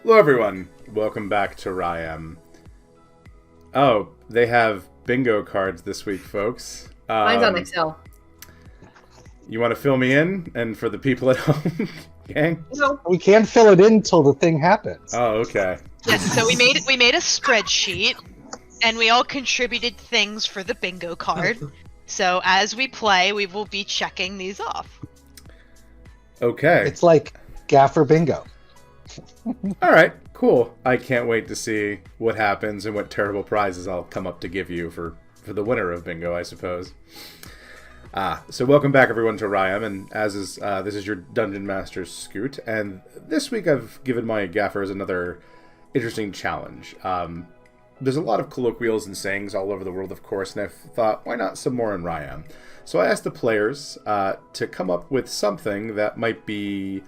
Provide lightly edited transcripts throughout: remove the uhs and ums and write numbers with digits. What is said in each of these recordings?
Hello everyone, welcome back to Ryam. Oh, they have bingo cards this week, folks. Mine's on Excel. You want to fill me in? And for the people at home, gang? No. We can't fill it in until the thing happens. Oh, okay. Yes, so we made a spreadsheet, and we all contributed things for the bingo card. So as we play, we will be checking these off. Okay. It's like Gaffer Bingo. Alright, cool. I can't wait to see what happens and what terrible prizes I'll come up to give you for the winner of bingo, I suppose. So welcome back everyone to Ryam, and as is this is your Dungeon Master Scoot, and this week I've given my gaffers another interesting challenge. There's a lot of colloquials and sayings all over the world, of course, and I thought, why not some more in Ryam? So I asked the players to come up with something that might be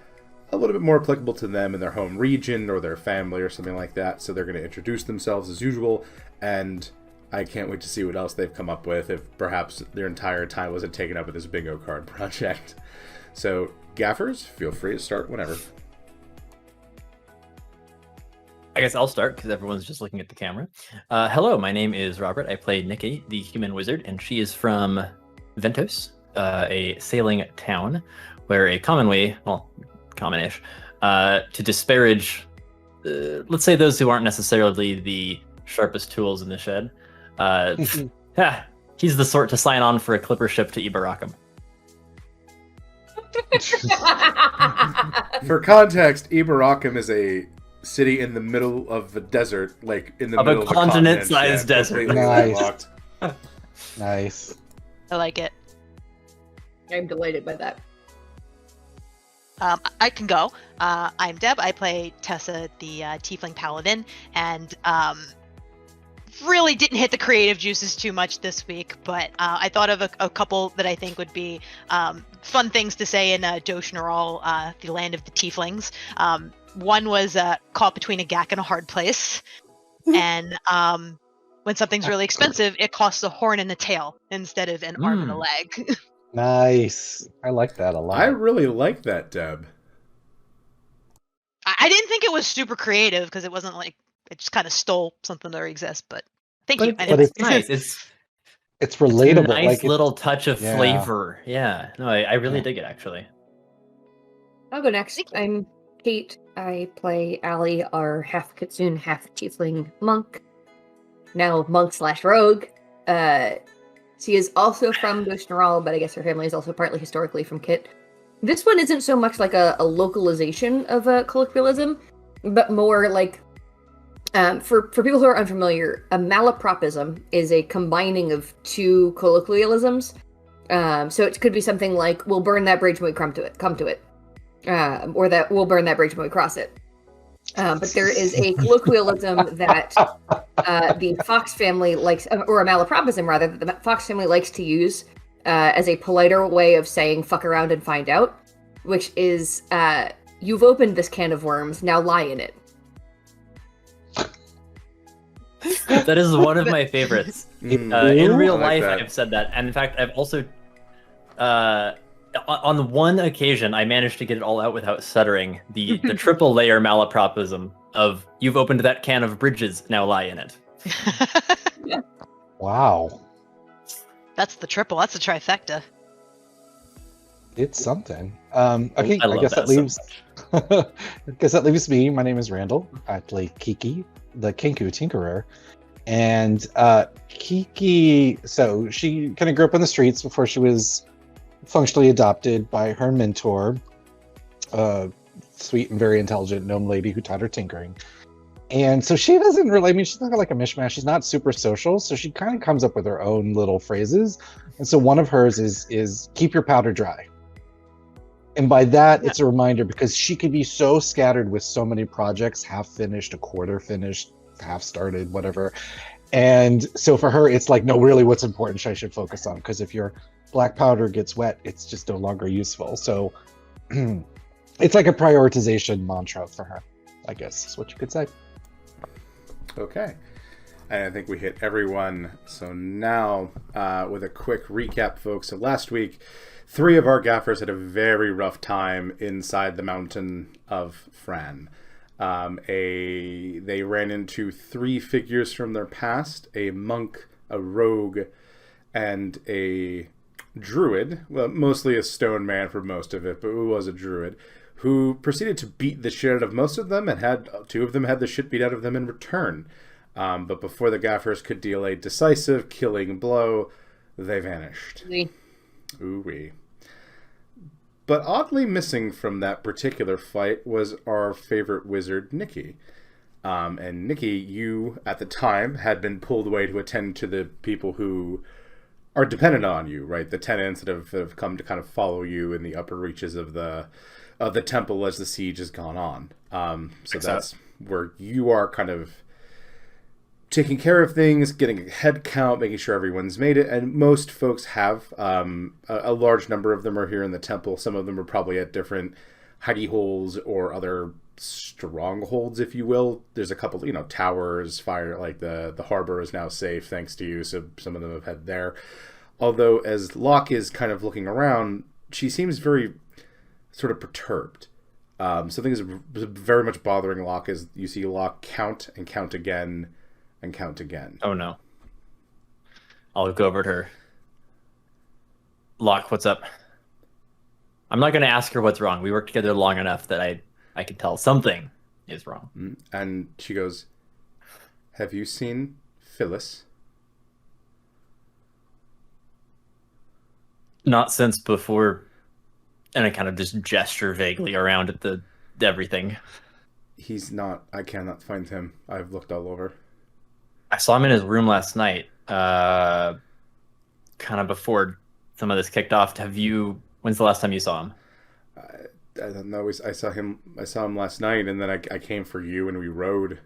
a little bit more applicable to them in their home region or their family or something like that. So they're going to introduce themselves as usual, and I can't wait to see what else they've come up with, if perhaps their entire time wasn't taken up with this bingo card project. So, gaffers, feel free to start whenever. I guess I'll start because everyone's just looking at the camera. Hello, my name is Robert. I play Niki, the human wizard, and she is from Ventos, a sailing town where a common-ish, to disparage, let's say, those who aren't necessarily the sharpest tools in the shed. He's the sort to sign on for a clipper ship to Ibaracum. For context, Ibaracum is a city in the middle of the desert, like in the middle of a continent-sized desert. Nice. Nice. I like it. I'm delighted by that. I can go. I'm Deb. I play Tessa, the Tiefling Paladin, and really didn't hit the creative juices too much this week, but I thought of a couple that I think would be fun things to say in WtR, the land of the Tieflings. One was caught between a gack and a hard place, and when something's really expensive, it costs a horn and a tail instead of an arm and a leg. Nice. I like that a lot. I really like that, Deb. I didn't think it was super creative because it wasn't like it just kind of stole something that already exists, but thank you. But it's nice. It's relatable. It's a nice like little touch of flavor. Yeah. No, I really dig it, actually. I'll go next. I'm Kate. I play Allie, our half Kitsune, half Tiefling monk. Now monk/rogue. She is also from WtR, but I guess her family is also partly historically from Kit. This one isn't so much like a localization of a colloquialism, but more like, for people who are unfamiliar, a malapropism is a combining of two colloquialisms. So it could be something like, we'll burn that bridge when we come to it. Or that we'll burn that bridge when we cross it. But there is a colloquialism that the Fox family likes, or a malapropism rather, that the Fox family likes to use as a politer way of saying fuck around and find out, which is, you've opened this can of worms, now lie in it. That is one of my favorites. In real life, I've said that. And in fact, I've also, on one occasion, I managed to get it all out without stuttering. The triple layer malapropism of, you've opened that can of bridges, now lie in it. Wow. That's the triple. That's a trifecta. It's something. Okay, I guess that leaves. I guess that leaves me. My name is Randall. I play Kiki, the Kinku Tinkerer, and Kiki. So she kind of grew up on the streets before she was functionally adopted by her mentor, sweet and very intelligent gnome lady who taught her tinkering. And so she doesn't really, I mean, she's not like a mishmash. She's not super social. So she kind of comes up with her own little phrases. And so one of hers is keep your powder dry. And by that, it's a reminder, because she could be so scattered with so many projects, half finished, a quarter finished, half started, whatever. And so for her, it's like, no, really what's important I should focus on. Because if your black powder gets wet, it's just no longer useful. So it's like a prioritization mantra for her, I guess is what you could say. Okay. And I think we hit everyone. So now, with a quick recap, folks. So last week, 3 of our gaffers had a very rough time inside the mountain of Fran. They ran into 3 figures from their past: a monk, a rogue, and a druid. Well, mostly a stone man for most of it, but it was a druid, who proceeded to beat the shit out of most of them, and had 2 of them had the shit beat out of them in return. But before the gaffers could deal a decisive killing blow, they vanished. Ooh-wee. But oddly missing from that particular fight was our favorite wizard, Niki. And Niki, you, at the time, had been pulled away to attend to the people who are dependent on you, right? The tenants that have come to kind of follow you in the upper reaches of the temple as the siege has gone on. So that's where you are kind of taking care of things, getting a head count, making sure everyone's made it, and most folks have. A large number of them are here in the temple. Some of them are probably at different hidey holes or other strongholds, if you will. There's a couple, towers, fire, like the harbor is now safe thanks to you, so some of them have had there. Although, as Locke is kind of looking around, she seems very sort of perturbed. Something is very much bothering Locke as you see Locke count and count again and count again. Oh no. I'll go over to her. Locke, what's up? I'm not going to ask her what's wrong. We worked together long enough that I can tell something is wrong. And she goes, have you seen Phyllis? Not since before. And I kind of just gesture vaguely around at everything. He's not. I cannot find him. I've looked all over. I saw him in his room last night, kind of before some of this kicked off. When's the last time you saw him? I don't know. I saw him last night, and then I came for you, and we rode.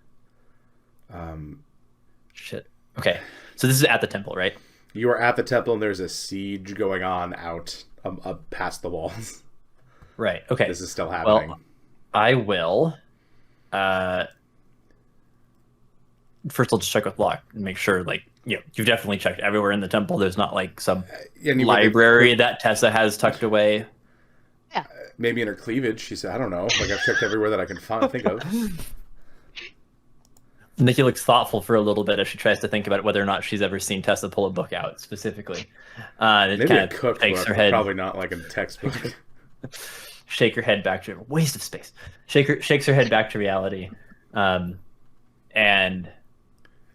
Shit. Okay. So this is at the temple, right? You are at the temple, and there's a siege going on out past the walls. Right. Okay. This is still happening. Well, I will. First, I'll just check with Locke and make sure, you've definitely checked everywhere in the temple. There's not some library that Tessa has tucked away. Yeah. Maybe in her cleavage, she said. I don't know. I've checked everywhere that I can think of. Niki looks thoughtful for a little bit as she tries to think about whether or not she's ever seen Tessa pull a book out specifically. Maybe a cookbook, her head. Probably not like a textbook. Shake her head back to waste of space. Shakes her head back to reality, and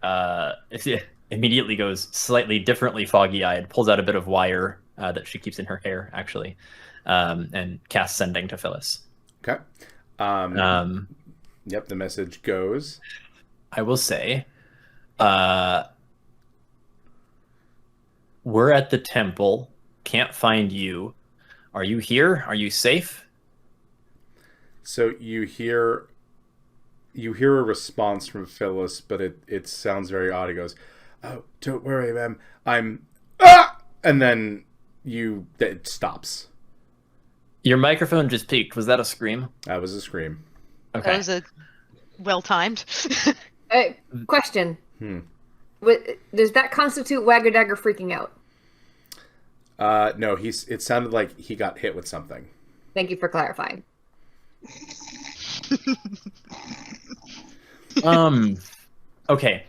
it immediately goes slightly differently foggy-eyed. Pulls out a bit of wire that she keeps in her hair, actually, and casts sending to Phyllis. Okay. Yep. The message goes. I will say, we're at the temple. Can't find you. Are you here? Are you safe? So you hear a response from Phyllis, but it sounds very odd. He goes, "Oh, don't worry, ma'am. I'm and then it stops. Your microphone just peaked. Was that a scream? That was a scream. Okay. That was a well-timed. Question. Does that constitute Wagger freaking out? No, it sounded like he got hit with something. Thank you for clarifying. Okay.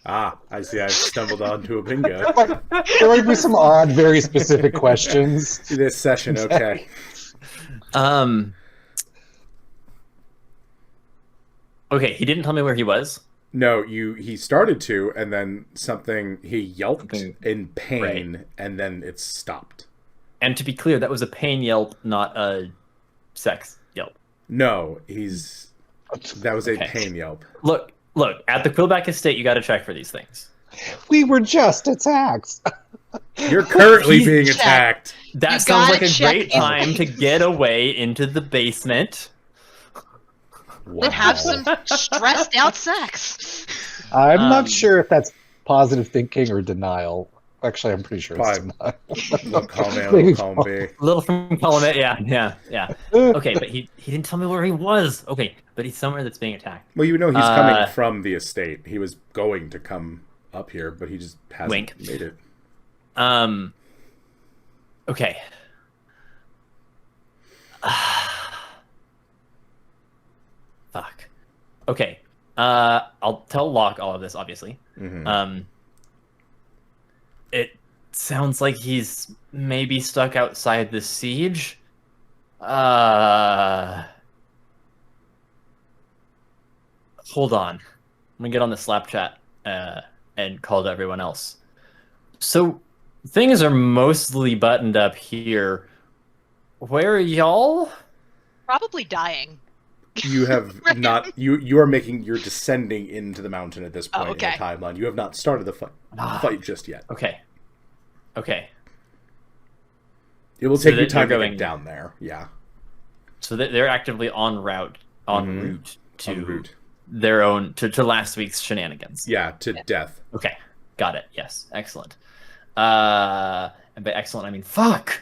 I see. I've stumbled onto a bingo. There might be some odd, very specific questions. This session, okay. Okay, he didn't tell me where he was. No, he started to, and then he yelped in pain, right. And then it stopped. And to be clear, that was a pain yelp, not a sex yelp. No, that was a pain yelp. Look, at the Quillback Estate, you got to check for these things. We were just attacked. You're currently being attacked. That sounds like a great time to get away into the basement. Wow. And have some stressed out sex. I'm not sure if that's positive thinking or denial. Actually, I'm pretty sure it's denial. Little column A, little column B. Little from column A, yeah. Okay, but he didn't tell me where he was. Okay, but he's somewhere that's being attacked. Well, he's coming from the estate. He was going to come up here, but he just hasn't made it. Okay. Fuck. Okay. I'll tell Locke all of this, obviously. Mhm. It sounds like he's maybe stuck outside the siege. Hold on. I'm gonna get on the Slap chat and call to everyone else. So things are mostly buttoned up here. Where are y'all? Probably dying. You have Right. not. You're descending into the mountain at this point okay. in the timeline. You have not started the fight just yet. Okay. It will So take you they're time to going- get down there. Yeah. So they're actively en route Mhm. route to En route. their own to last week's shenanigans. Yeah, to death. Okay, got it. Yes, excellent. And by excellent I mean fuck.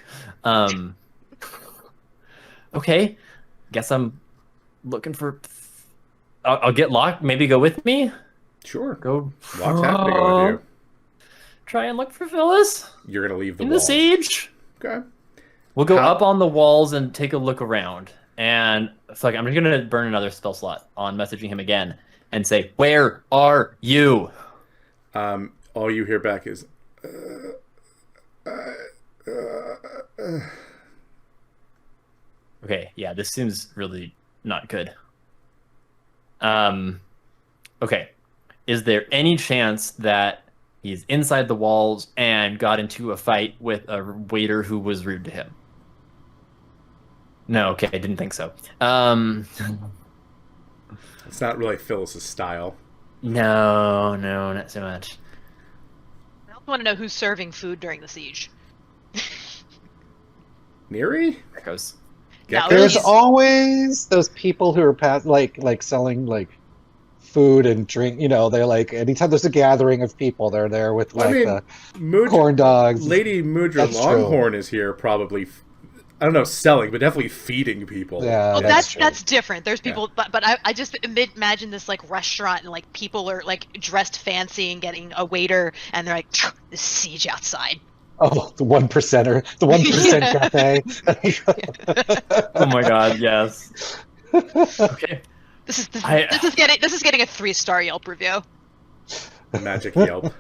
Okay, guess I'm looking for. I'll get Locke. Maybe go with me. Sure. Go. Locke's happy to go with you. Try and look for Phyllis You're gonna leave the in walls. the siege. Okay. We'll go How- up on the walls and take a look around. And fuck, I'm just gonna burn another spell slot on messaging him again and say, "Where are you?" All you hear back is. Okay, yeah, this seems really not good. Okay. Is there any chance that he's inside the walls and got into a fight with a waiter who was rude to him? No, okay, I didn't think so. It's not really Phyllis's style. No, not so much. I also want to know who's serving food during the siege. Neri? Echoes. No, There's he's- always those people who are like selling like food and drink. You know, they're like anytime there's a gathering of people, they're there with Well, I like mean, the Mood- corn dogs. Lady Mudra That's Longhorn is here, probably. I don't know, selling, but definitely feeding people. Yeah, Well, that's true. that's different. There's people, but I just imagine this like restaurant and like people are like dressed fancy and getting a waiter, and they're like, "The siege outside." Oh, the 1%er, the 1% cafe. Oh my god, yes. Okay. This is I- this is getting a 3-star Yelp review. Magic Yelp.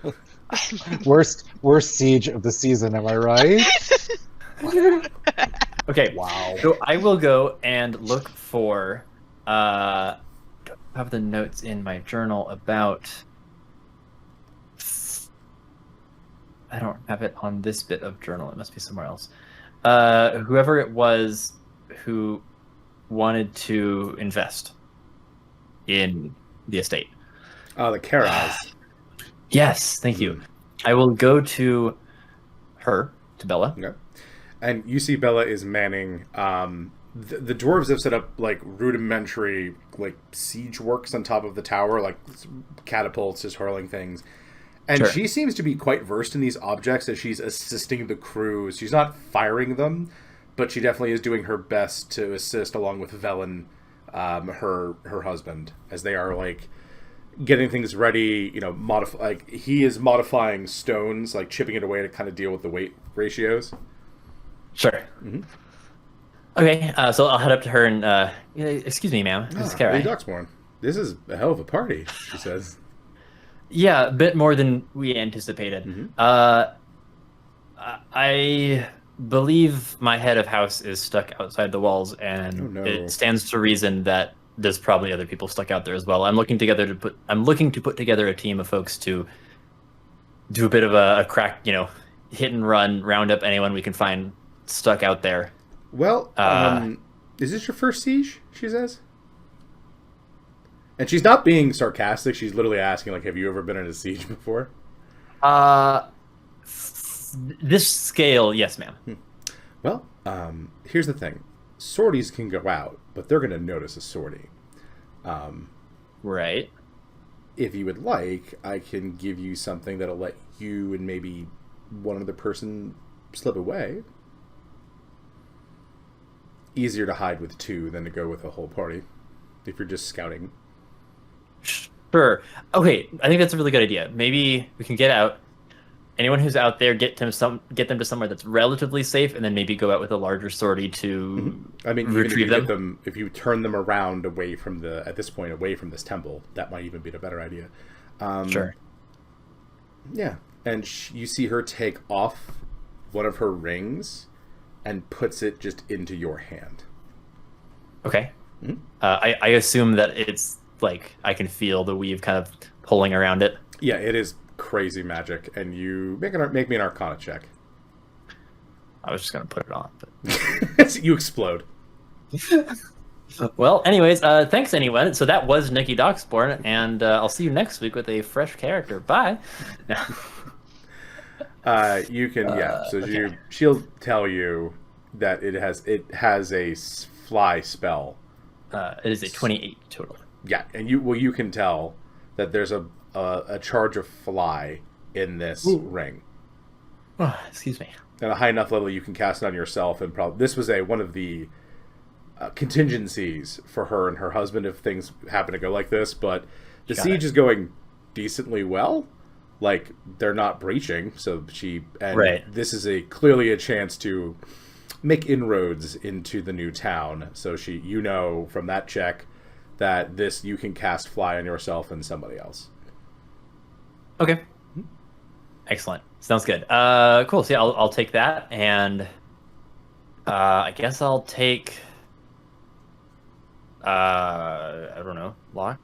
worst siege of the season, am I right? Okay. Wow. So I will go and look for don't have the notes in my journal about I don't have it on this bit of journal. It must be somewhere else. Whoever it was who wanted to invest in the estate. Oh, the Karaz. Yes, thank you. I will go to her, to Bella. Okay. And you see Bella is manning. The dwarves have set up like rudimentary like siege works on top of the tower, like catapults, just hurling things. And Sure. she seems to be quite versed in these objects as she's assisting the crew. She's not firing them, but she definitely is doing her best to assist along with Velen, her husband, as they are like getting things ready. You know, like he is modifying stones, like chipping it away to kind of deal with the weight ratios. Sure. Mhm. Okay, so I'll head up to her and, excuse me, ma'am. This is Kara. Lady Duxborn. This is a hell of a party, she says. Yeah, a bit more than we anticipated. Mhm. I believe my head of house is stuck outside the walls, and Oh, no. it stands to reason that there's probably other people stuck out there as well. I'm looking to put together a team of folks to do a bit of a crack, hit and run, round up anyone we can find stuck out there. Well, is this your first siege? She says. And she's not being sarcastic. She's literally asking, like, have you ever been in a siege before? This scale, yes, ma'am. Well, here's the thing. Sorties can go out, but they're going to notice a sortie. Right. If you would like, I can give you something that'll let you and maybe one other person slip away. Easier to hide with two than to go with a whole party, if you're just scouting. Sure. Okay, I think that's a really good idea. Maybe we can get out anyone who's out there, get them to somewhere that's relatively safe, and then maybe go out with a larger sortie to I mean, even if you retrieve get them. if you turn them around away from away from this temple, that might even be the better idea. Sure. Yeah, and you see her take off one of her rings and puts it just into your hand. Okay. Mhm. I assume that it's like I can feel the weave kind of pulling around it. Yeah, it is crazy magic, and you make me an Arcana check. I was just gonna put it on, but You explode. well, anyways, thanks anyone. So that was Niki Docksborn, and I'll see you next week with a fresh character. Bye. You can So okay. she'll tell you that it has a fly spell. It is a 28 total. Yeah, and you can tell that there's a charge of fly in this ring. Oh, excuse me. At a high enough level, you can cast it on yourself, and probably this was one of the contingencies for her and her husband if things happen to go like this. But the siege is going decently well. Like, they're not breaching, so this is clearly a chance to make inroads into the new town. So from that check that you can cast fly on yourself and somebody else. Okay. Excellent. Sounds good. Cool. So yeah, I'll take that, and I guess I'll take I don't know, Locke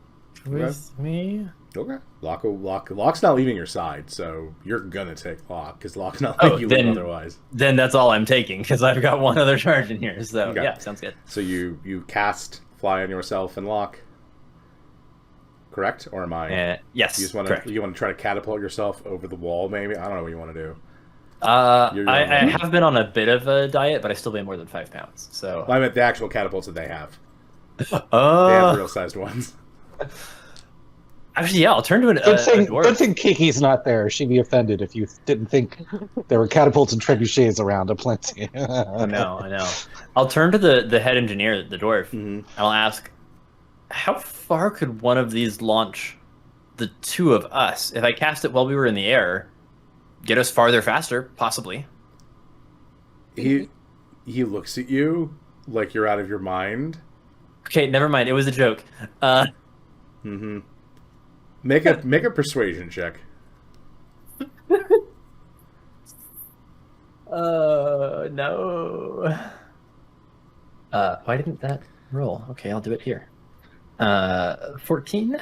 with me. Okay. Locke's not leaving your side, so you're gonna take Locke because Locke's not letting you leave otherwise. Then that's all I'm taking because I've got one other charge in here. So Okay. Yeah, sounds good. So you cast fly on yourself and Locke. Correct? Or am I? Yes. You just want to try to catapult yourself over the wall, maybe? I don't know what you want to do. I have been on a bit of a diet, but I still weigh more than 5 pounds. So I meant the actual catapults that they have. They Oh, have real sized ones. actually, yeah, I'll turn to a Good dwarf. thing Kiki's not there. She'd be offended if you didn't think there were catapults and trebuchets around aplenty. I know. I'll turn to the head engineer, the dwarf, Mhm. and I'll ask, how far could one of these launch the two of us? If I cast it while we were in the air, get us farther faster, possibly. He looks at you like you're out of your mind. Okay, never mind. It was a joke. Mm-hmm. Make a persuasion check. No. Why didn't that roll? Okay, I'll do it here. 14.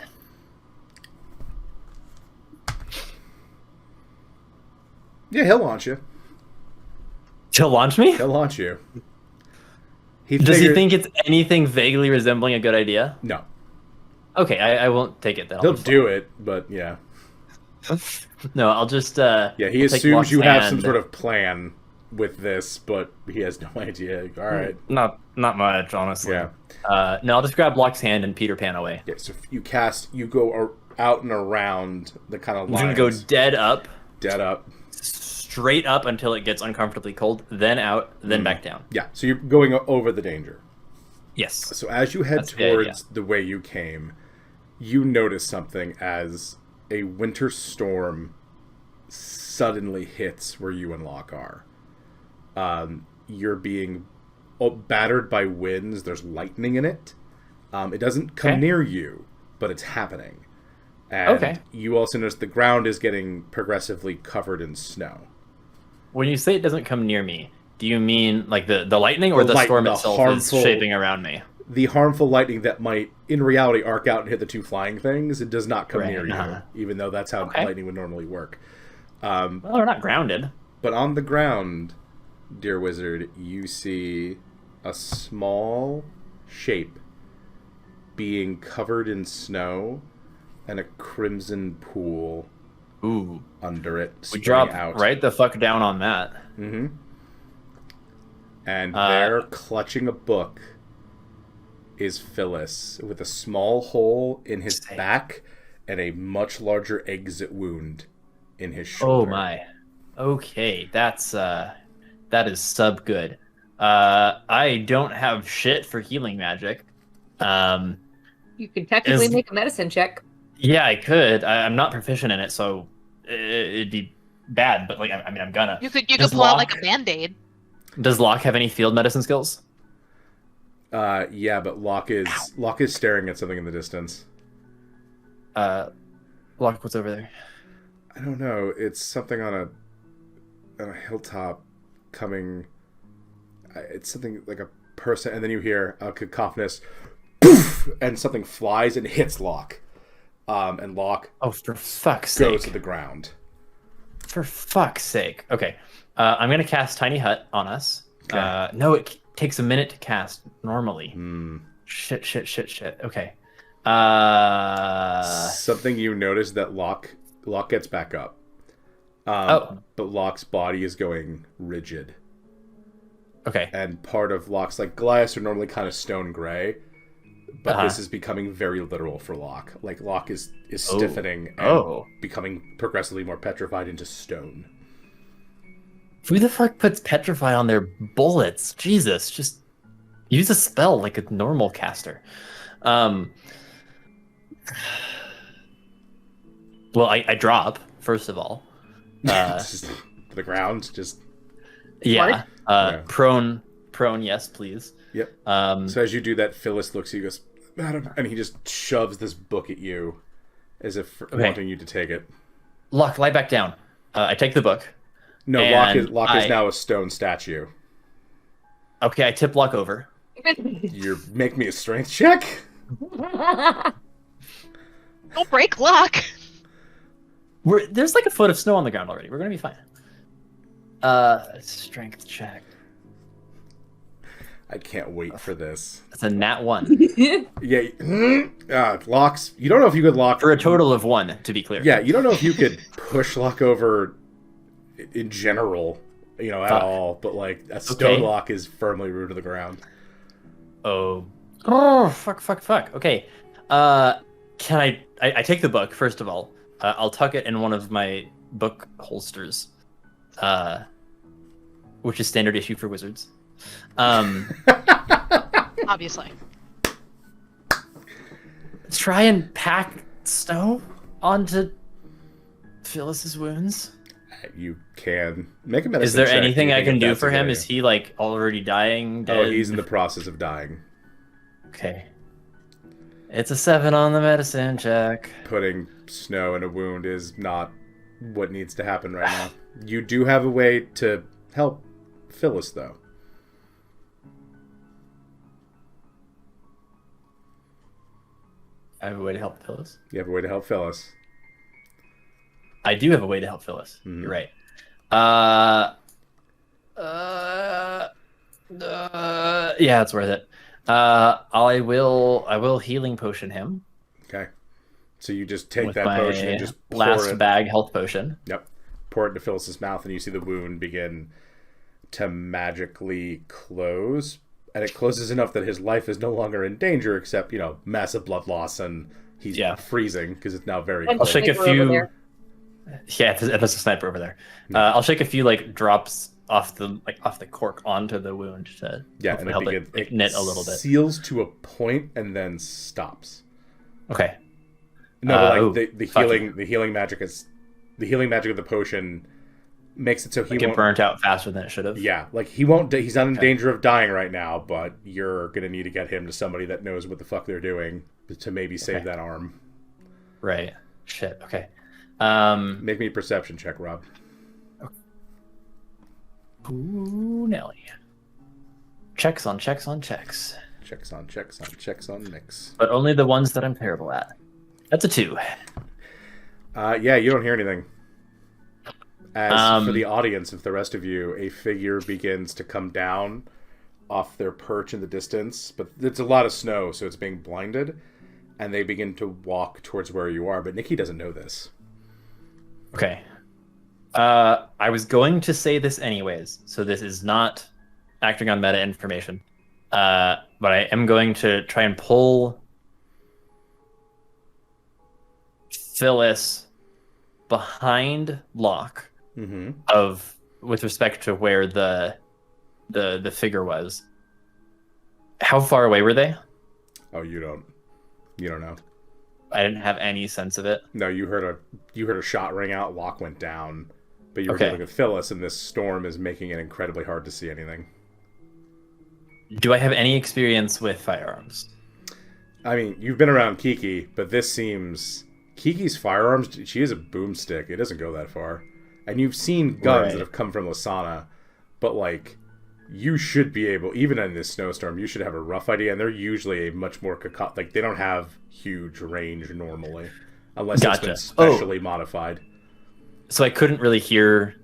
Yeah, he'll launch you. He'll launch me? He'll launch you. Does he think it's anything vaguely resembling a good idea? No. Okay, I won't take it then. He'll do it, but yeah. No, I'll just Yeah, he I'll take assumes Locke's you have some hand. sort of plan with this, but he has no idea. All right. Not much, honestly. Yeah. No, I'll just grab Locke's hand and Peter Pan away. Yeah, so you go out and around the kind of I'm lines. gonna go dead up, straight up until it gets uncomfortably cold, then out, then back down. Yeah, so you're going over the danger. Yes. So as you head That's the idea. towards the way you came, you notice something as a winter storm suddenly hits where you and Locke are. You're being battered by winds. There's lightning in it. It doesn't come near you, but it's happening. And you also notice the ground is getting progressively covered in snow. When you say it doesn't come near me, do you mean like the lightning or the storm itself is shaping around me? The harmful lightning that might, in reality, arc out and hit the two flying things, it does not come near you, even though that's how lightning would normally work. Well, they're not grounded. But on the ground, dear wizard, you see a small shape being covered in snow and a crimson pool under it. We drop right the fuck down on that. Mm-hmm. And there, clutching a book, is Phyllis with a small hole in his back and a much larger exit wound in his shoulder. Oh my. Okay, that is sub good. I don't have shit for healing magic. You can technically make a medicine check. Yeah, I could. I'm not proficient in it, so it'd be bad, but like I mean I'm gonna. You could Does pull out Locke- like a band-aid. Does Locke have any field medicine skills? Yeah, but Locke is staring at something in the distance. Locke, what's over there? I don't know. It's something on a hilltop coming. It's something like a person, and then you hear a cacophonous poof, and something flies and hits Locke. And Locke Oh, for fuck's sake. goes to the ground. For fuck's sake. Okay. I'm going to cast Tiny Hut on us. Okay. No, it takes a minute to cast normally. Hmm. Shit. Okay. Something you notice that Locke gets back up. Oh. But Locke's body is going rigid. Okay. And part of Locke's, like, Goliaths are normally kind of stone gray, but this is becoming very literal for Locke. Like, Locke is stiffening and becoming progressively more petrified into stone. Who the fuck puts petrify on their bullets? Jesus, just use a spell like a normal caster. Well, I drop, first of all. Just to the ground, just... Yeah. Yeah. Prone, yes, please. Yep. So as you do that, Phyllis looks at you and goes, "Madam," and he just shoves this book at you as if wanting you to take it. Locke, lie back down. I take the book. No, Locke is now a stone statue. Okay, I tip Locke over. You make me a strength check? Don't break Locke. There's like a foot of snow on the ground already. We're gonna be fine. Strength check. I can't wait for this. That's a nat 1. Yeah, Locke's... You don't know if you could Locke... For a total of 1, to be clear. Yeah, you don't know if you could push Locke over in general, at all, but, like, a stone Locke is firmly rooted to the ground. Oh, fuck. Okay. Can I take the book, first of all. I'll tuck it in one of my book holsters. Which is standard issue for wizards. Obviously. Try and pack snow onto Phyllis's wounds. You can make a medicine Is there check. anything I can do that's for a good him? idea? Is he like already dying? Dead? Oh, he's in the process of dying. Okay. It's a 7 on the medicine check. Putting snow in a wound is not what needs to happen right now. You do have a way to help Phyllis, though. I have a way to help Phyllis. You have a way to help Phyllis. I do have a way to help Phyllis. Mhm. You're right. Yeah, it's worth it. I will healing potion him. Okay. So you just take with that my potion and just pour last it. bag health potion. Yep. Pour it into Phyllis's mouth, and you see the wound begin to magically close. And it closes enough that his life is no longer in danger, except, massive blood loss, and he's freezing because it's now very And cold. I'll shake a Sniper over few. there. Yeah, there's a sniper over there. I'll shake a few drops off the cork onto the wound to and help it knit a little bit. Seals to a point and then stops. Okay. No, but the healing magic of the potion makes it so he Get won't burnt out faster than it should have. Yeah, he won't. He's not in danger of dying right now, but you're gonna need to get him to somebody that knows what the fuck they're doing to maybe save that arm. Right. Shit. Okay. Make me a perception check, Rob. Ooh, Nelly. Checks on checks on checks. Checks on checks on checks on mix. But only the ones that I'm terrible at. That's a 2. Yeah, you don't hear anything. As for the audience, if the rest of you, a figure begins to come down off their perch in the distance, but it's a lot of snow, so it's being blinded, and they begin to walk towards where you are, but Niki doesn't know this. Okay. I was going to say this anyways, so this is not acting on meta information. But I am going to try and pull Phyllis behind Locke with respect to where the figure was. How far away were they? Oh, you don't know. I didn't have any sense of it. No, you heard a shot ring out. Locke went down, but you were dealing with Phyllis, and this storm is making it incredibly hard to see anything. Do I have any experience with firearms? I mean, you've been around Kiki, but this seems... Kiki's firearms, she is a boomstick. It doesn't go that far. And you've seen guns that have come from Lasana, but, like, you should be able, even in this snowstorm, you should have a rough idea, and they're usually a much more... Like, they don't have huge range normally, unless it's been specially modified. So I couldn't really hear...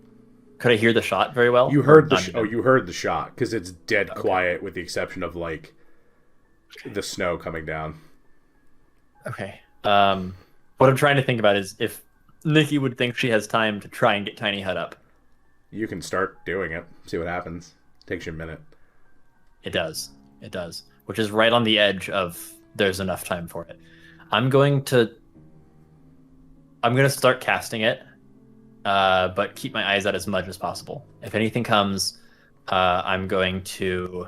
Could I hear the shot very well? You heard you heard the shot, because it's dead quiet with the exception of, like, the snow coming down. Okay. What I'm trying to think about is if Niki would think she has time to try and get Tiny Hut up. You can start doing it. See what happens. Takes you a minute. It does. It does. Which is right on the edge of there's enough time for it. I'm going to start casting it, but keep my eyes out as much as possible. If anything comes, I'm going to...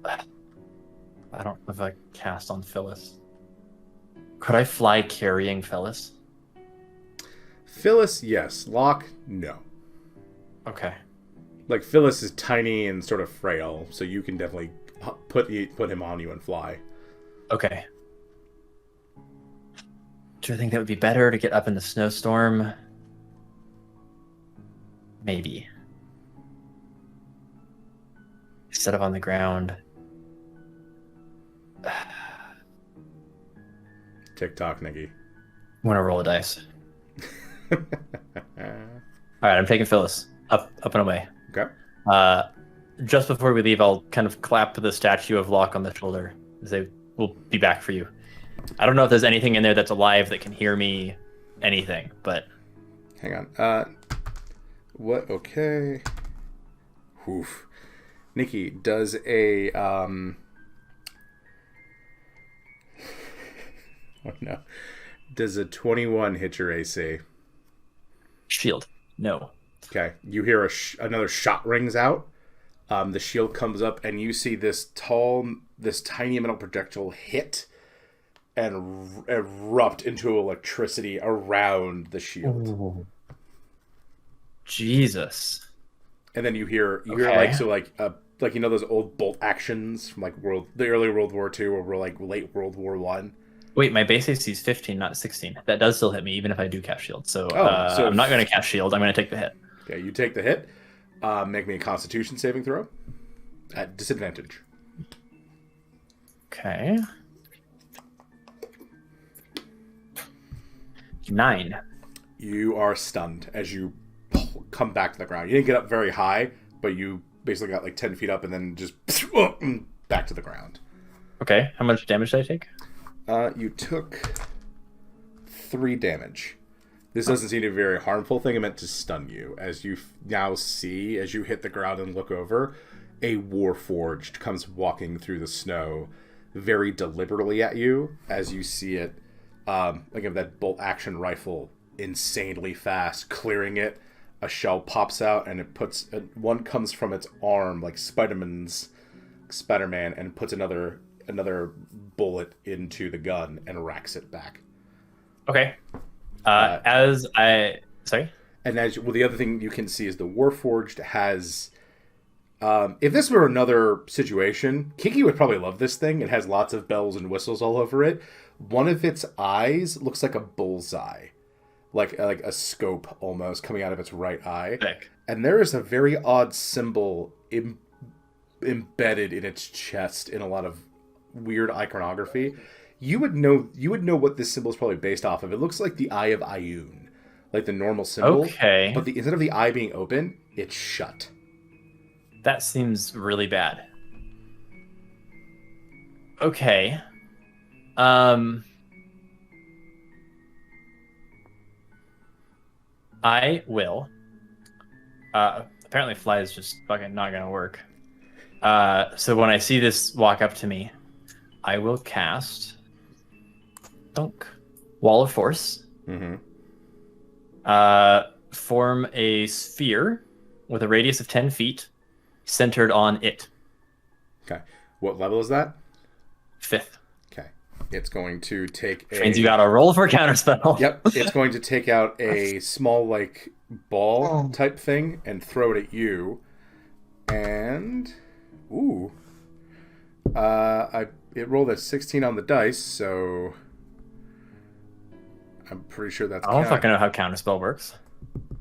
I don't know if I cast on Phyllis. Could I fly carrying Phyllis? Phyllis, yes. Locke, no. Okay. Like, Phyllis is tiny and sort of frail, so you can definitely put him on you and fly. Okay. Do you think that would be better to get up in the snowstorm? Maybe. Instead of on the ground. TikTok, Niki. I'm gonna roll a dice. Alright, I'm taking Phyllis. Up and away. Okay. Just before we leave, I'll kind of clap the statue of Locke on the shoulder and say, we'll be back for you. I don't know if there's anything in there that's alive that can hear me, anything, but... Hang on. What? Okay. Oof. Niki, does a, oh no. Does a 21 hit your AC? Shield. No. Okay. You hear another shot rings out. The shield comes up, and you see this tiny metal projectile hit and erupt into electricity around the shield. Ooh. Jesus. And then you hear like you know those old bolt actions from like the early World War II or like late World War One. Wait, my base AC is 15, not 16. That does still hit me, even if I do cast shield. So I'm not going to cast shield. I'm going to take the hit. Okay, you take the hit. Make me a Constitution saving throw at disadvantage. Okay. 9. You are stunned as you come back to the ground. You didn't get up very high, but you basically got like 10 feet up and then just back to the ground. Okay, how much damage did I take? You took 3 damage. This doesn't seem to be a very harmful thing. It meant to stun you. As you now see, as you hit the ground and look over, a Warforged comes walking through the snow very deliberately at you as you see it. Like if that bolt action rifle insanely fast, clearing it. A shell pops out and it puts... one comes from its arm, like Spider-Man, and puts another bullet into the gun and racks it back. Okay. Sorry? And the other thing you can see is the Warforged has... if this were another situation, Kiki would probably love this thing. It has lots of bells and whistles all over it. One of its eyes looks like a bullseye. Like a scope almost coming out of its right eye. Sick. And there is a very odd symbol embedded in its chest in a lot of weird iconography. You would know what this symbol is probably based off of. It looks like the Eye of Ioun, like the normal symbol. Okay. But instead of the eye being open, it's shut. That seems really bad. Okay. I will. Apparently fly is just fucking not gonna work. So when I see this walk up to me, I will cast Wall of Force. Mm-hmm. Form a sphere with a radius of 10 feet centered on it. Okay. What level is that? 5th. Okay. It's going to take Which means you got to roll for counterspell. Yep, it's going to take out a small, like, ball type thing and throw it at you. And... Ooh. It rolled a 16 on the dice, so... I'm pretty sure that's... I don't fucking know how counterspell works.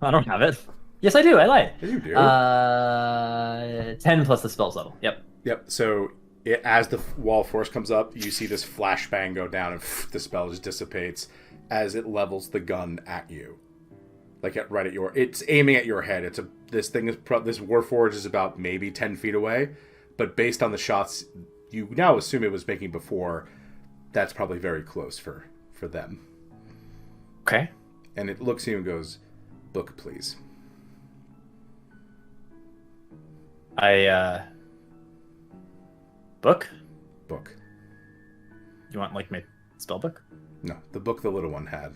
I don't have it. Yes, I do. I lied. Yes, you do. 10 plus the spell level. Yep. Yep, so... as the wall force comes up, you see this flashbang go down, and the spell just dissipates as it levels the gun at you, like right at your. It's aiming at your head. This Warforged is about maybe 10 feet away, but based on the shots you now assume it was making before, that's probably very close for them. Okay. And it looks at you and goes, "Book, please." Book? Book. You want, like, my spell book? No, the book the little one had.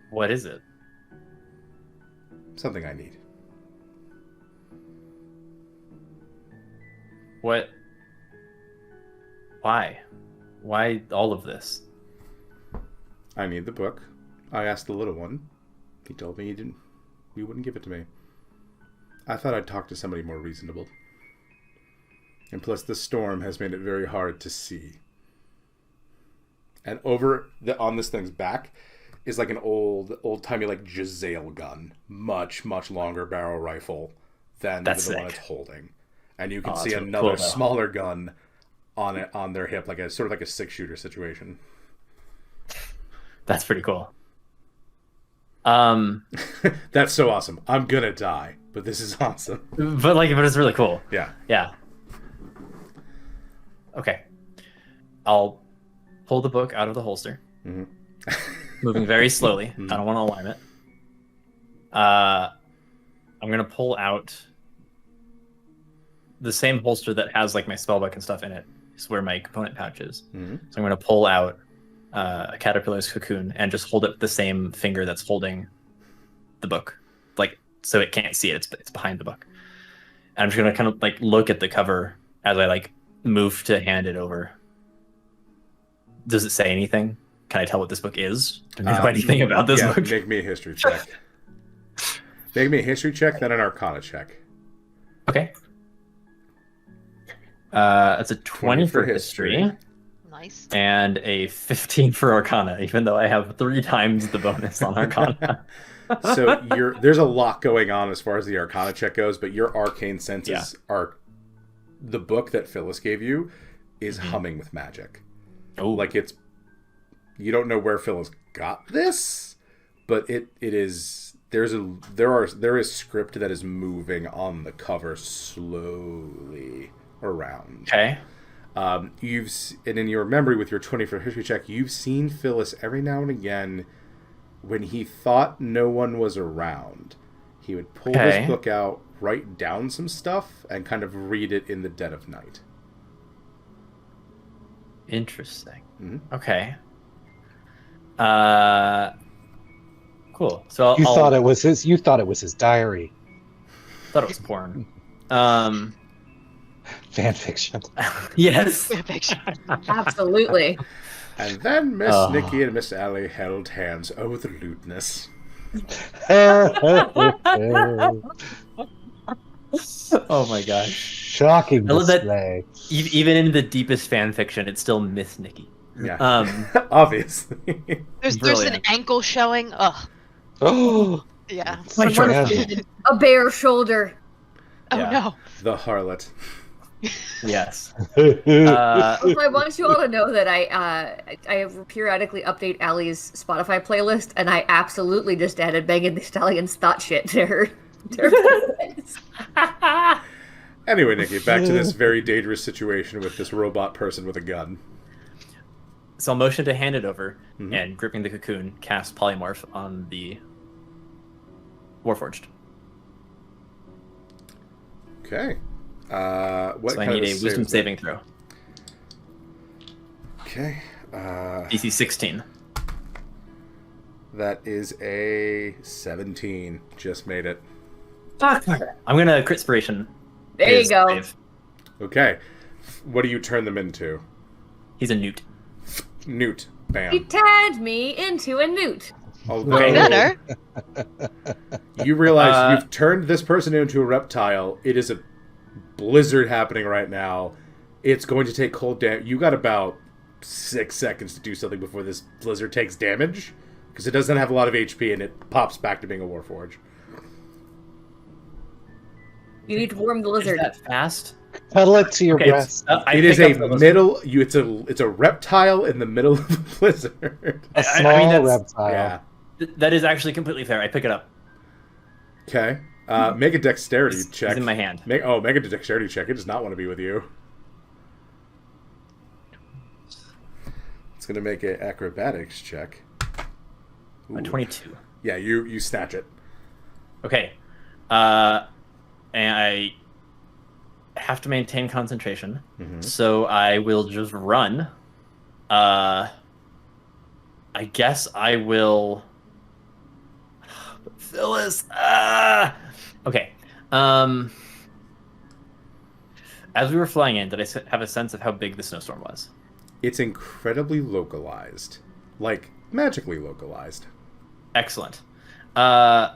What is it? Something I need. What? Why? Why all of this? I need the book. I asked the little one. He told me he wouldn't give it to me. I thought I'd talk to somebody more reasonable. And plus, the storm has made it very hard to see. And on this thing's back is like an old-timey, like, Giselle gun. Much, much longer barrel rifle than the one it's holding. And you can see another smaller gun on their hip, like a sort of like a 6-shooter situation. That's pretty cool. That's so awesome. I'm gonna die, but this is awesome. But it's really cool. Yeah. Yeah. Okay. I'll pull the book out of the holster. Mm-hmm. Moving very slowly. Mm-hmm. I don't want to alarm it. I'm going to pull out the same holster that has, like, my spellbook and stuff in it. Is where my component pouch is. Mm-hmm. So I'm going to pull out a caterpillar's cocoon and just hold it with the same finger that's holding the book. Like, so it can't see it. It's behind the book. And I'm just going to kind of, like, look at the cover as I, like, move to hand it over. Does it say anything? Can I tell what this book is? Do I know anything about this book? Make me a history check. Make me a history check, then an arcana check. Okay. It's a 20 for history. Nice. And a 15 for arcana, even though I have 3 times the bonus on arcana. So there's a lot going on as far as the arcana check goes, but your arcane senses are... The book that Phyllis gave you is humming with magic. Oh, like it's... You don't know where Phyllis got this, but it is... There is script that is moving on the cover slowly around. Okay. And in your memory with your 20 for history check, you've seen Phyllis every now and again when he thought no one was around. He would pull this book out, write down some stuff, and kind of read it in the dead of night. Interesting. Mm-hmm. Okay. Cool. So you thought it was his. You thought it was his diary. Thought it was porn. Fan fiction. Yes. Fan fiction. Absolutely. And then Miss Niki and Miss Allie held hands. Oh, the lewdness. Oh my gosh. Shocking display. Even in the deepest fan fiction, it's still Miss Niki. Yeah. Obviously. There's an ankle showing. Ugh. Oh. Yeah. A bare shoulder. Oh no. The harlot. Yes. Also, I want you all to know that I periodically update Allie's Spotify playlist, and I absolutely just added Megan Thee Stallion's thought shit to her. Anyway, Niki, back to this very dangerous situation with this robot person with a gun. So I'll motion to hand it over, and gripping the cocoon, cast polymorph on the Warforged. Okay. So I need a wisdom saving throw. Okay. DC 16. That is a 17. Just made it. Fuck. I'm gonna crit inspiration. There you go. Okay. What do you turn them into? He's a newt. Newt. He Bam. turned me into a newt. Although Okay. Better. you realize you've turned this person into a reptile. It is a blizzard happening right now. It's going to take cold damage. You got about 6 seconds to do something before this blizzard takes damage. Because it doesn't have a lot of HP and it pops back to being a Warforge. You need to warm the lizard. Is that fast? Cuddle it to your Okay, breast. It is a middle. It's a reptile in the middle of the blizzard. A small that's- reptile. Yeah. That is actually completely fair. I pick it up. Okay. Make a dexterity check. It's in my hand. Make a dexterity check. It does not want to be with you. It's gonna make an acrobatics check. A 22. Yeah, you snatch it. Okay. And I have to maintain concentration, so I will just run. I guess I will. Phyllis. Okay. As we were flying in, did I have a sense of how big the snowstorm was? It's incredibly localized, like magically localized. Excellent. How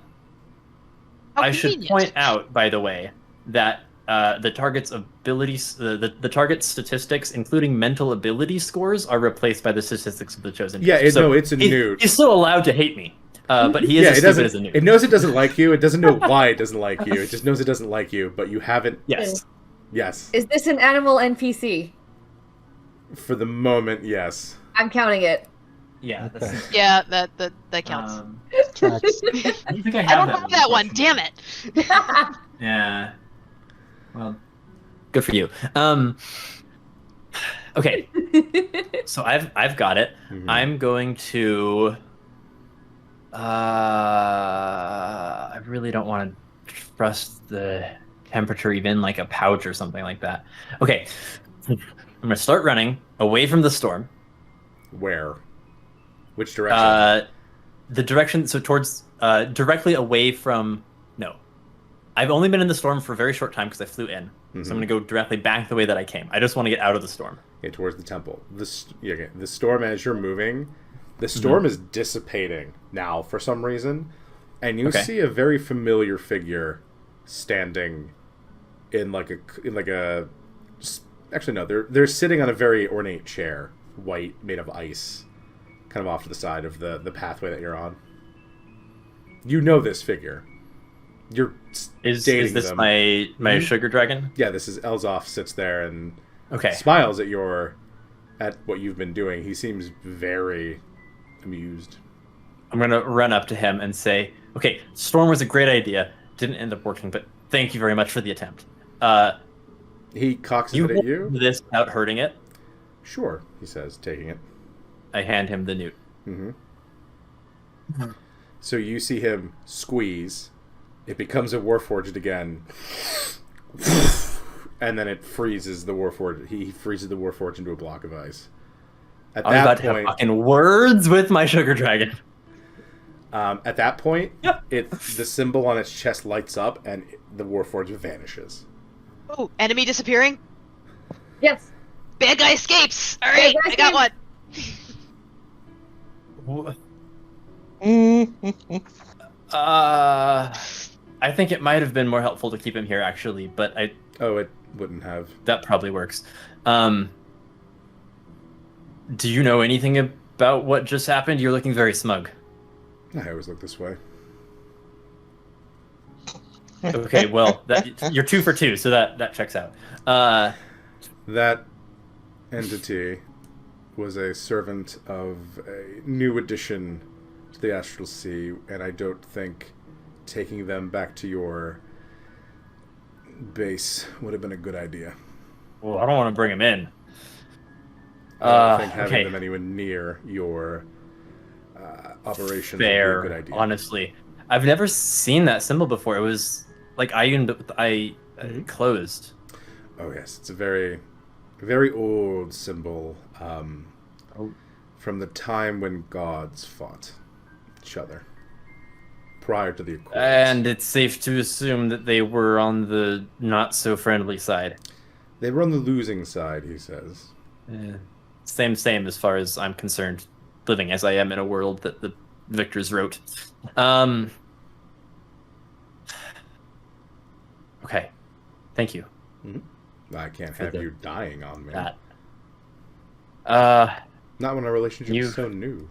I should convenient. point out, by the way, that the target's abilities, the target's statistics, including mental ability scores, are replaced by the statistics of the chosen. Yeah, beast. it's a newt. He's still allowed to hate me, but he is Yeah, as it stupid doesn't. as a newt. It knows it doesn't like you. It doesn't know why it doesn't like you. It just knows it doesn't like you. But you haven't. Yes. Yes. Is this an animal NPC? For the moment, yes. I'm counting it. Yeah. That's, Yeah, that counts. Thrax. I don't think I I have don't have that one. Damn it. Yeah. Well, good for you. Okay. So I've got it. Mhm. I'm going to. I really don't want to trust the temperature, even like a pouch or something like that. Okay. I'm gonna start running away from the storm. Where? Which direction? The direction, so towards directly away from. No, I've only been in the storm for a very short time because I flew in. So I'm gonna go directly back the way that I came. I just want to get out of the storm. Okay, towards the temple. The storm, as you're moving, the storm is dissipating now for some reason, and you Okay. see a very familiar figure standing in like a. Actually, no, they're sitting on a very ornate chair, white, made of ice, kind of off to the side of the pathway that you're on. You know this figure. You're Is dating this them. my sugar dragon? Yeah, this is Elzoff sits there and Okay. smiles at what you've been doing. He seems very amused. I'm gonna run up to him and say, "Okay, storm was a great idea. Didn't end up working, but thank you very much for the attempt. He cocks You it at you. did this without hurting it." Sure, he says, taking it. I hand him the newt. So you see him squeeze. It becomes a Warforged again. And then it freezes the Warforged. He freezes the Warforged into a block of ice. At I was about that to have point, fucking words with my sugar dragon. the symbol on its chest lights up and the Warforged vanishes. Oh, enemy disappearing. Yes. Bad guy escapes. All right, guy I got one. I think it might have been more helpful to keep him here, actually, but Oh, it wouldn't have. that probably works. Do you know anything about what just happened? You're looking very smug. I always look this way. Okay, well, you're 2 for 2, so that checks out. That entity was a servant of a new addition to the Astral Sea, and I don't think taking them back to your base would have been a good idea. Well, I don't want to bring him in. I don't think having okay. them anywhere near your operation Fair, would be a good idea. honestly. I've never seen that symbol before. It was like I closed. Oh yes, it's a very, very old symbol from the time when gods fought each other prior to the Accords. And it's safe to assume that they were on the not so friendly side. They were on the losing side, he says. Same as far as I'm concerned, living as I am in a world that the victors wrote. Okay. Thank you. I can't have you dying on me. That. Not when our relationship is so new.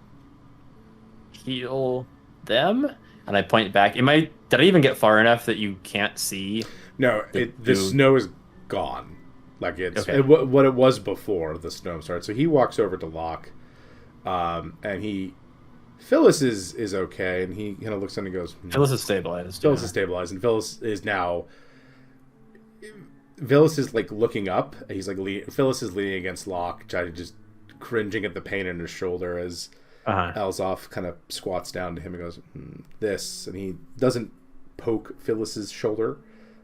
Heal them? And I point back. Did I even get far enough that you can't see? No, the snow is gone. Like it's what it was before the snow started. So he walks over to Locke, and Phyllis is okay, and he kind of looks in and goes, Phyllis is stabilized. Phyllis is stabilized, and Phyllis is like looking up. He's like Phyllis is leaning against Locke, trying to just cringing at the pain in his shoulder as Elzoff kind of squats down to him and goes, this, and he doesn't poke Phyllis's shoulder,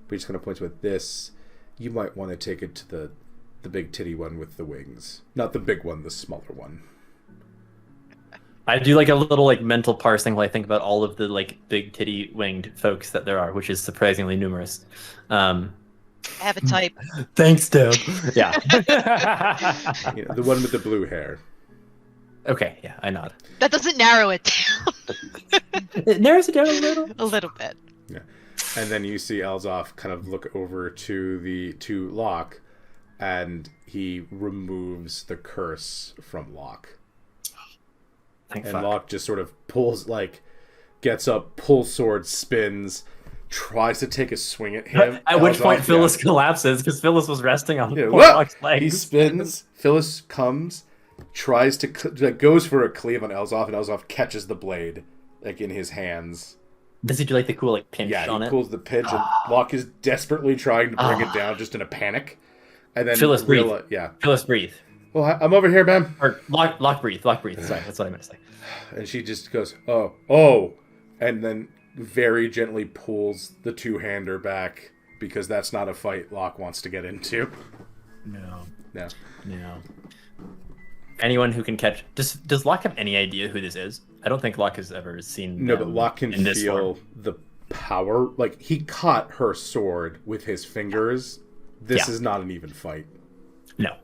but he just kind of points with this. You might want to take it to the big titty one with the wings, not the big one, the smaller one. I do like a little like mental parsing while I think about all of the like big titty winged folks that there are, which is surprisingly numerous. I have a type. Thanks, Deb. Yeah. The one with the blue hair. Okay, yeah, I nod. That doesn't narrow it down. It narrows it down a little. A little bit. Yeah. And then you see Elzoff kind of look over to Locke, and he removes the curse from Locke. Locke just sort of gets up, pulls sword, spins, tries to take a swing at him. At which point Phyllis collapses because Phyllis was resting on Locke's legs. He spins. Phyllis comes, tries to goes for a cleave on Elzoff, and Elzoff catches the blade like in his hands. Does he do like the cool like pinch on it? Yeah, he pulls the pinch, and Locke is desperately trying to bring it down, just in a panic. And then Phyllis breathe. Phyllis breathe. Well, I'm over here, ma'am. Or Locke breathe. Locke breathe. Sorry, that's what I meant to say. And she just goes, oh, and then very gently pulls the two-hander back because that's not a fight Locke wants to get into. No. No. Anyone who can catch... Does Locke have any idea who this is? I don't think Locke has ever seen No, but Locke can feel the power. Like, he caught her sword with his fingers. This is not an even fight. No.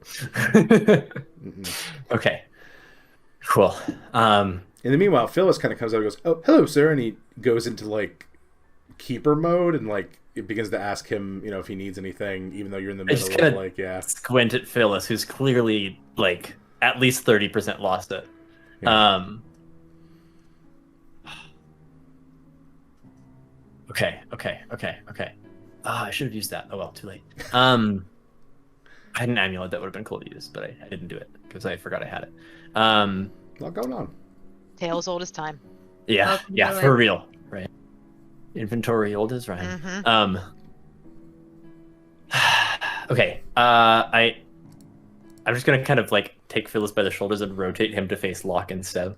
Okay. Cool. In the meanwhile, Phyllis kind of comes out and goes, "Oh, hello, sir," and he goes into like keeper mode and like it begins to ask him, if he needs anything, even though you're in the middle of like squint at Phyllis, who's clearly like at least 30% lost it. Yeah. Okay. I should have used that. Oh well, too late. I had an amulet that would have been cool to use, but I didn't do it because I forgot I had it. Not going on. Tales old as time. Yeah, for real, right? Inventory old as rhyme. Mm-hmm. Okay. I'm just gonna kind of like take Phyllis by the shoulders and rotate him to face Locke instead.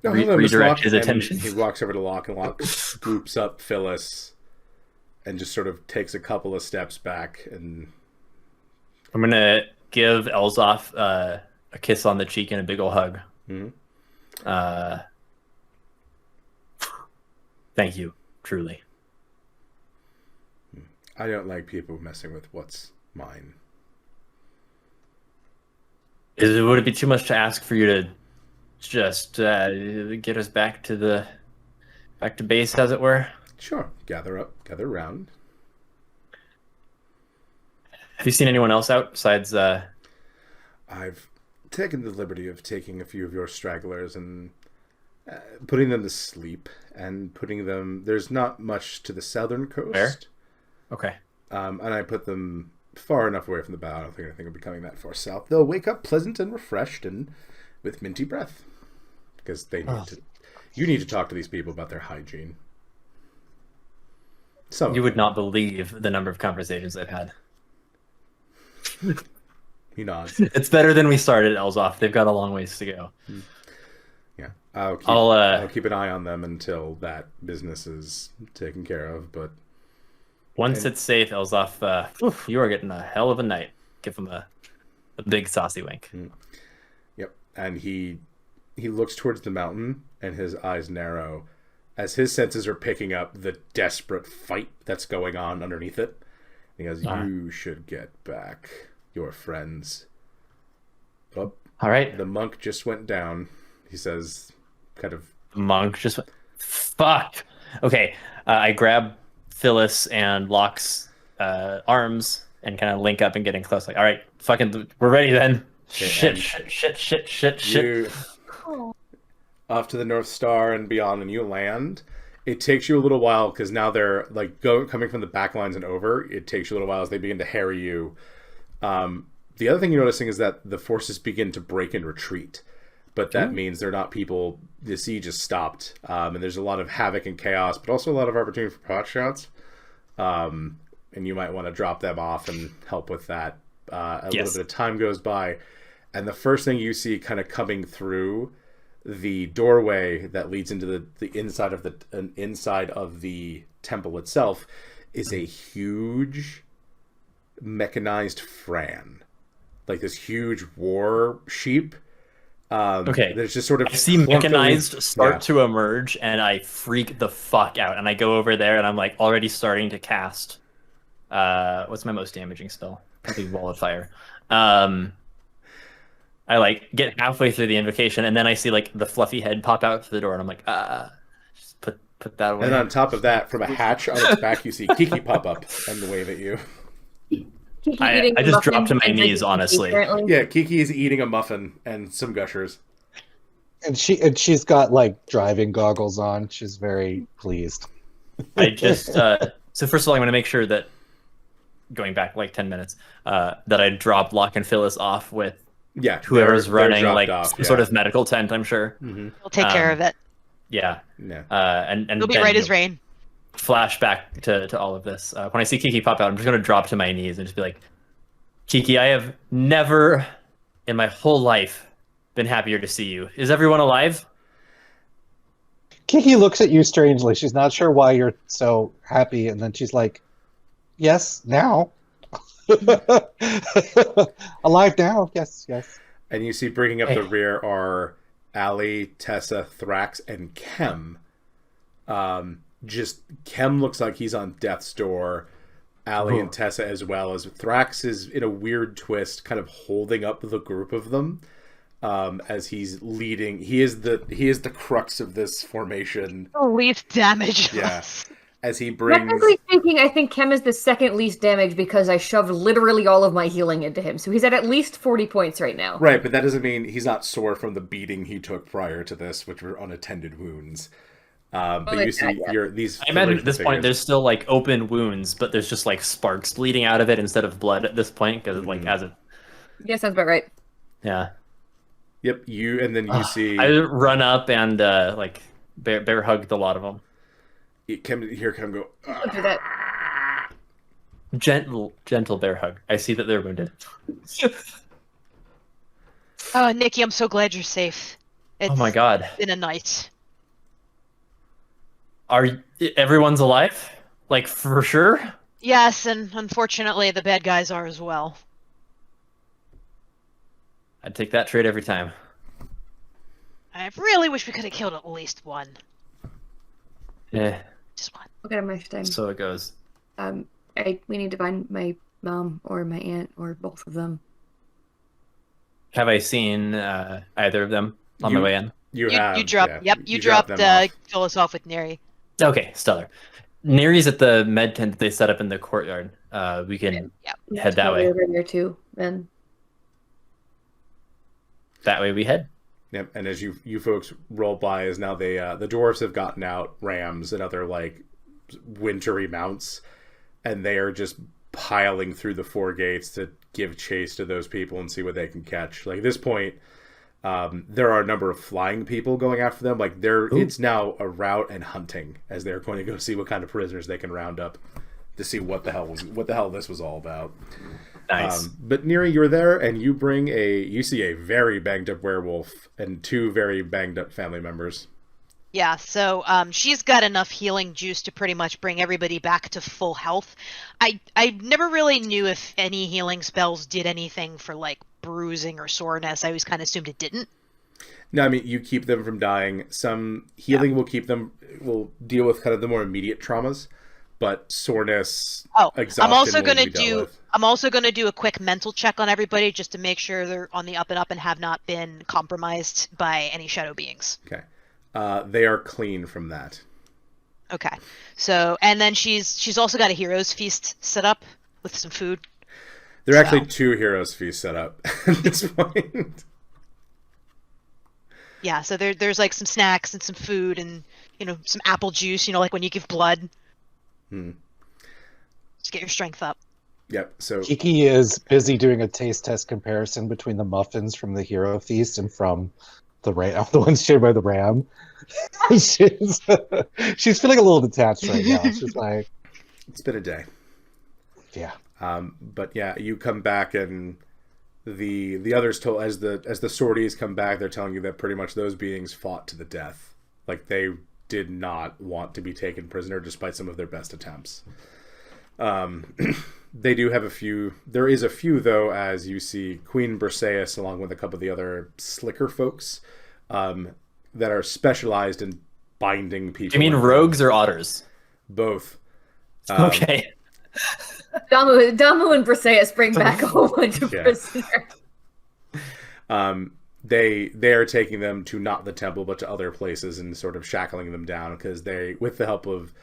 Redirect his attention. He walks over to Locke, and Locke scoops up Phyllis and just sort of takes a couple of steps back. And I'm gonna give Elzoff a kiss on the cheek and a big ol' hug. Mm-hmm. Thank you, truly. I don't like people messing with what's mine. Would it be too much to ask for you to just get us back to base, as it were? Sure. Gather around. Have you seen anyone else out besides? I've taken the liberty of taking a few of your stragglers and putting them to sleep and putting them. There's not much to the southern coast. Where? Okay. And I put them far enough away from the bow. I don't think anything will be coming that far south. They'll wake up pleasant and refreshed and with minty breath because they need to. You need to talk to these people about their hygiene. You would not believe the number of conversations I've had. He nods. It's better than we started, Elzoff. They've got a long ways to go. Yeah, I'll keep an eye on them until that business is taken care of. But once it's safe, Elzoff, you are getting a hell of a night. Give him a big saucy wink. Yep, and he looks towards the mountain, and his eyes narrow as his senses are picking up the desperate fight that's going on underneath it. He goes, you should get back your friends. Oh, All right. the monk just went down. He says, kind of. Monk just went, fuck. Okay. I grab Phyllis and Locke's arms and kind of link up and getting close. Like, all right, fucking, we're ready then. Okay, Shit. You off to the North Star and beyond, and you land. It takes you a little while because now they're like coming from the back lines and over. It takes you a little while as they begin to harry you. The other thing you're noticing is that the forces begin to break and retreat, but that means they're not people. The siege has stopped, and there's a lot of havoc and chaos, but also a lot of opportunity for pot shots. And you might want to drop them off and help with that. A little bit of time goes by, and the first thing you see kind of coming through the doorway that leads into the inside of the temple itself is a huge mechanized Fran, like this huge war sheep. Okay, there's just sort of I see mechanized start to emerge, and I freak the fuck out, and I go over there, and I'm like already starting to cast. What's my most damaging spell? Probably Wall of Fire. I like get halfway through the invocation, and then I see like the fluffy head pop out through the door, and I'm like, just put that away. And on top of that, from a hatch on its back, you see Kiki pop up and wave at you. I just dropped to my knees, honestly. Yeah, Kiki is eating a muffin and some gushers. And she's got like driving goggles on. She's very pleased. I just so first of all, I'm going to make sure that going back like 10 minutes, that I drop Locke and Phyllis off with whoever's running like some sort of medical tent. I'm sure we'll take care of it. Yeah. And it'll be right as rain. Flashback to all of this. When I see Kiki pop out, I'm just going to drop to my knees and just be like, Kiki, I have never in my whole life been happier to see you. Is everyone alive? Kiki looks at you strangely. She's not sure why you're so happy, and then she's like, yes, now. Alive now, yes. And you see bringing up the rear are Allie, Tessa, Thrax, and Kem. Just Kem looks like he's on death's door. Allie and Tessa as well, as Thrax is in a weird twist, kind of holding up the group of them as he's leading. He is the crux of this formation. The least damage. Yeah. As he brings... Technically speaking, I think Kem is the second least damage because I shoved literally all of my healing into him. So he's at least 40 points right now. Right, but that doesn't mean he's not sore from the beating he took prior to this, which were unattended wounds. But you see these... I imagine at this point there's still like open wounds, but there's just like sparks bleeding out of it instead of blood at this point, because like as it... Yeah, sounds about right. Yeah. Yep, and then you see... I run up and like bear hugged a lot of them. Kem go. Don't do that. Gentle bear hug. I see that they're wounded. Oh, Niki, I'm so glad you're safe. Oh my god. It's been a night. Everyone's alive? Like, for sure? Yes, and unfortunately the bad guys are as well. I'd take that trade every time. I really wish we could have killed at least one. Just one. Okay, how much time? So it goes. We need to find my mom or my aunt or both of them. Have I seen either of them on my way in? You dropped. Yep, you dropped Phyllis off with Neri. Okay, stellar. Neri's at the med tent that they set up in the courtyard. We can head that way. Over there too, then. That way we head. Yep, and as you folks roll by, as now the dwarves have gotten out rams and other like wintry mounts, and they are just piling through the four gates to give chase to those people and see what they can catch. Like at this point, there are a number of flying people going after them. Like it's now a rout and hunting as they're going to go see what kind of prisoners they can round up to see what the hell this was all about. Nice. But Neri, you're there, and you see a very banged up werewolf and two very banged up family members. Yeah, so she's got enough healing juice to pretty much bring everybody back to full health. I never really knew if any healing spells did anything for like bruising or soreness. I always kind of assumed it didn't. No, I mean you keep them from dying. Some healing will deal with kind of the more immediate traumas. but soreness, Oh, exhaustion. I'm also gonna do a quick mental check on everybody just to make sure they're on the up and up and have not been compromised by any shadow beings. Okay. They are clean from that. Okay. So, and then she's also got a hero's feast set up with some food. There are actually 2 heroes feasts set up at this point. Yeah, so there's like some snacks and some food and, some apple juice, like when you give blood. Just get your strength up. Yep, so... Kiki is busy doing a taste test comparison between the muffins from the hero feast and from the ones shared by the ram. She's feeling a little detached right now. She's like... It's been a day. Yeah. But yeah, you come back and the others told as the sorties come back, they're telling you that pretty much those beings fought to the death. Like they did not want to be taken prisoner despite some of their best attempts. They do have a few. There is a few though, as you see Queen Briseis along with a couple of the other slicker folks that are specialized in binding people. Do you mean rogues or otters? Both. Okay. Damu and Briseis bring back a whole bunch of prisoners. They are taking them to not the temple but to other places and sort of shackling them down because they, with the help of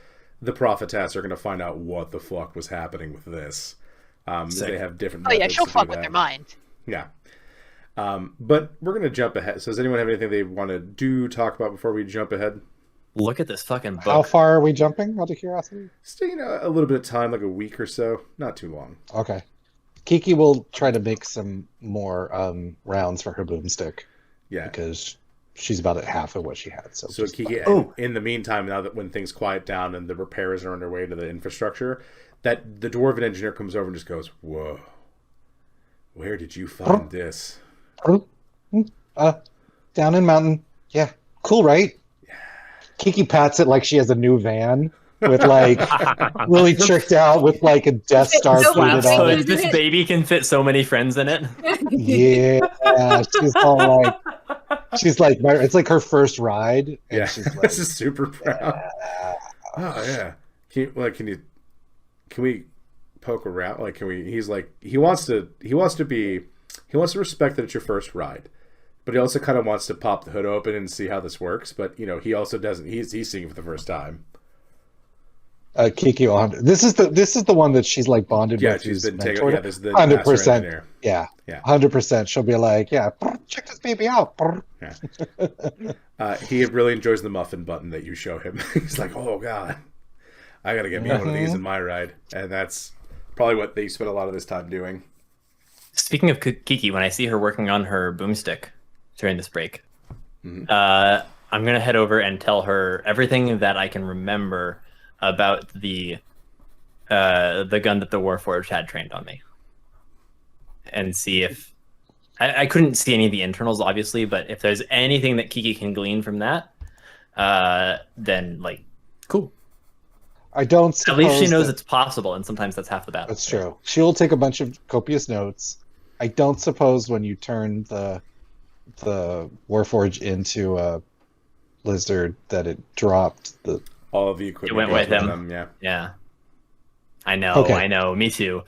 the prophetess, are going to find out what the fuck was happening with this. They have different. Oh yeah, she'll fuck with their mind. Yeah. But we're going to jump ahead. So does anyone have anything they want to talk about before we jump ahead? Look at this fucking book. How far are we jumping, out of curiosity? Still, a little bit of time, like a week or so. Not too long. Okay. Kiki will try to make some more rounds for her boomstick. Yeah. Because she's about at half of what she had. So Kiki, in the meantime, now that when things quiet down and the repairs are underway to the infrastructure, that the dwarven engineer comes over and just goes, "Whoa, where did you find this?" Down in mountain. Yeah. Cool, right? Kiki pats it like she has a new van with like really tricked out with like a Death Star painted on it. This baby can fit so many friends in it. Yeah, she's all like, it's like her first ride. And yeah, she's like, this is super proud. Yeah. Oh yeah. Can we poke around? Like, can we? He's like, he wants to respect that it's your first ride. But he also kind of wants to pop the hood open and see how this works. But, he also doesn't. He's seeing it for the first time. Kiki, this is the one that she's like bonded with. Yeah, she's been taking. Yeah, this is the 100%. Yeah, 100%. She'll be like, yeah, check this baby out. Yeah. He really enjoys the muffin button that you show him. He's like, oh god, I gotta get me one of these in my ride, and that's probably what they spent a lot of this time doing. Speaking of Kiki, when I see her working on her boomstick during this break, I'm gonna head over and tell her everything that I can remember about the gun that the Warforged had trained on me, and see if I couldn't see any of the internals, obviously, but if there's anything that Kiki can glean from that, then like, cool. I don't suppose at least she knows it's possible, and sometimes that's half the battle. That's true. She'll take a bunch of copious notes. I don't suppose when you turn the Warforged into a lizard that it dropped all of the equipment. It went with him. Yeah. I know. Okay. I know. Me too.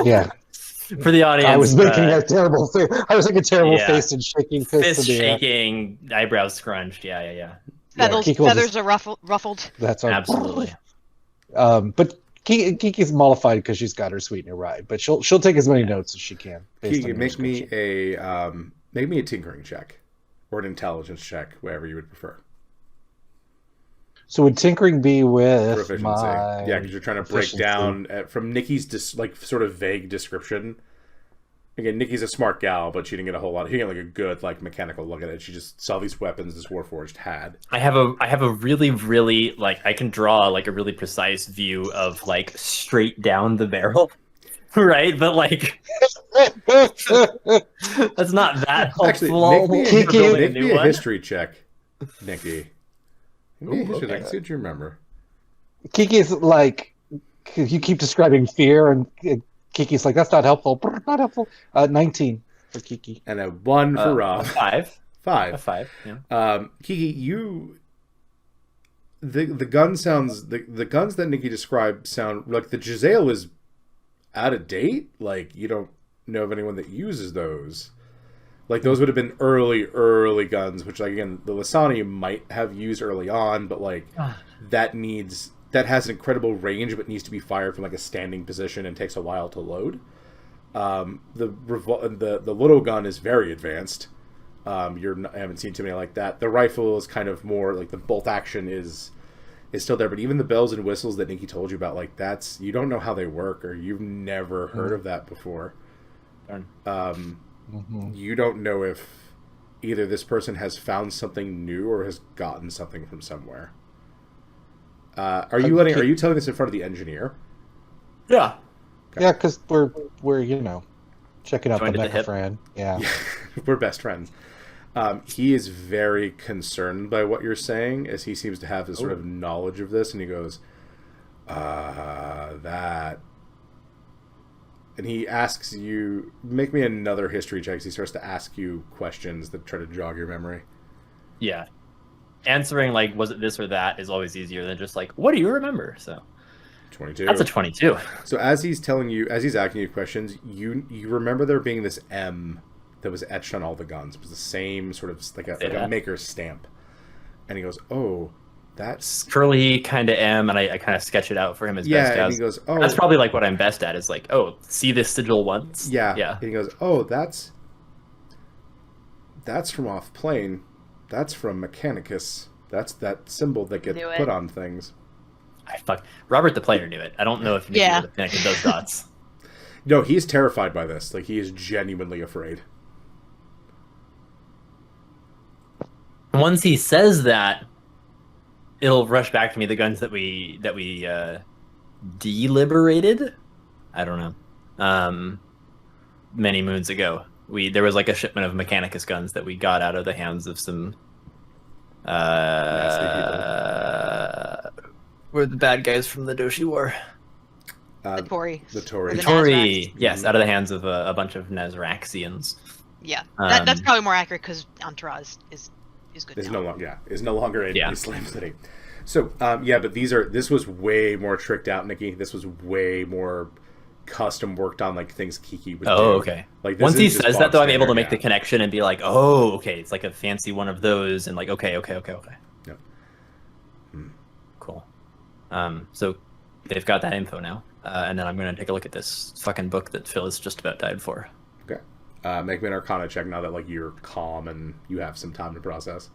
Yeah. For the audience, I was making a terrible face. I was making a terrible face and shaking fists shaking, eyebrows scrunched. Yeah. Feathers are ruffled. That's absolutely. But Kiki's mollified because she's got her sweetener ride, but she'll take as many notes as she can. Kiki, make me a tinkering check or an intelligence check, whatever you would prefer. So would tinkering be with proficiency? My yeah, because you're trying to break down from Niki's sort of vague description. Again, Niki's a smart gal, but she didn't get a whole lot. He didn't get like a good mechanical look at it. She just saw these weapons this Warforged had. I have a really, really I can draw like a really precise view of like straight down the barrel, right? But like that's not that helpful. Actually, make me a history check, Niki. Okay. See what you remember. Kiki's like, you keep describing fear, and Kiki's like, that's not helpful. Not helpful. 19 for Kiki. And a 1 for Rob. 5. 5. A 5, yeah. Kiki, the gun sounds the guns that Niki described sound like the Giselle is out of date. Like you don't know of anyone that uses those. Like those would have been early guns, which like again the Lysani might have used early on, but like that has an incredible range, but needs to be fired from like a standing position and takes a while to load. The little gun is very advanced. I haven't seen too many like that. The rifle is kind of more like the bolt action is still there, but even the bells and whistles that Niki told you about, like that's you don't know how they work or you've never heard of that before. You don't know if either this person has found something new or has gotten something from somewhere. Are you telling this in front of the engineer? Yeah. Okay. Yeah, because we're checking out Joined the at the hip. friend. Yeah. We're best friends. He is very concerned by what you're saying, as he seems to have this sort of knowledge of this, and he goes, that. And he asks you, make me another history check. He starts to ask you questions that try to jog your memory. Yeah. Answering, like, was it this or that is always easier than just, like, what do you remember? So 22. That's a 22. So as he's asking you questions, you remember there being this M that was etched on all the guns. It was the same sort of like a maker's stamp. And he goes, oh, that's curly kind of M, and I kind of sketch it out for him as best and as. he goes, oh, that's probably like what I'm best at is like, oh, see this sigil once. Yeah. Yeah. And he goes, oh, that's from off plane. That's from Mechanicus. That's that symbol that gets put on things. Robert the player knew it. I don't know if you knew the connected those dots. No, he's terrified by this. Like he is genuinely afraid. Once he says that, it'll rush back to me the guns that we deliberated. I don't know. Many moons ago, there was like a shipment of Mechanicus guns that we got out of the hands of some were the bad guys from the Doshi War. The Tory. The Tory. The Tory, yes, out of the hands of a bunch of Nazraxians. Yeah, that's probably more accurate because Entourage is good. Is no longer in Slam City. So but this was way more tricked out, Niki. This was way more custom worked on, like things Kiki would do. Oh, okay. Like once he says that, though, I'm able to make the connection and be like, oh, okay, it's like a fancy one of those, and like, okay. Yep. Cool. So they've got that info now, and then I'm going to take a look at this fucking book that Phil has just about died for. Okay. Make me an Arcana check now that like you're calm and you have some time to process.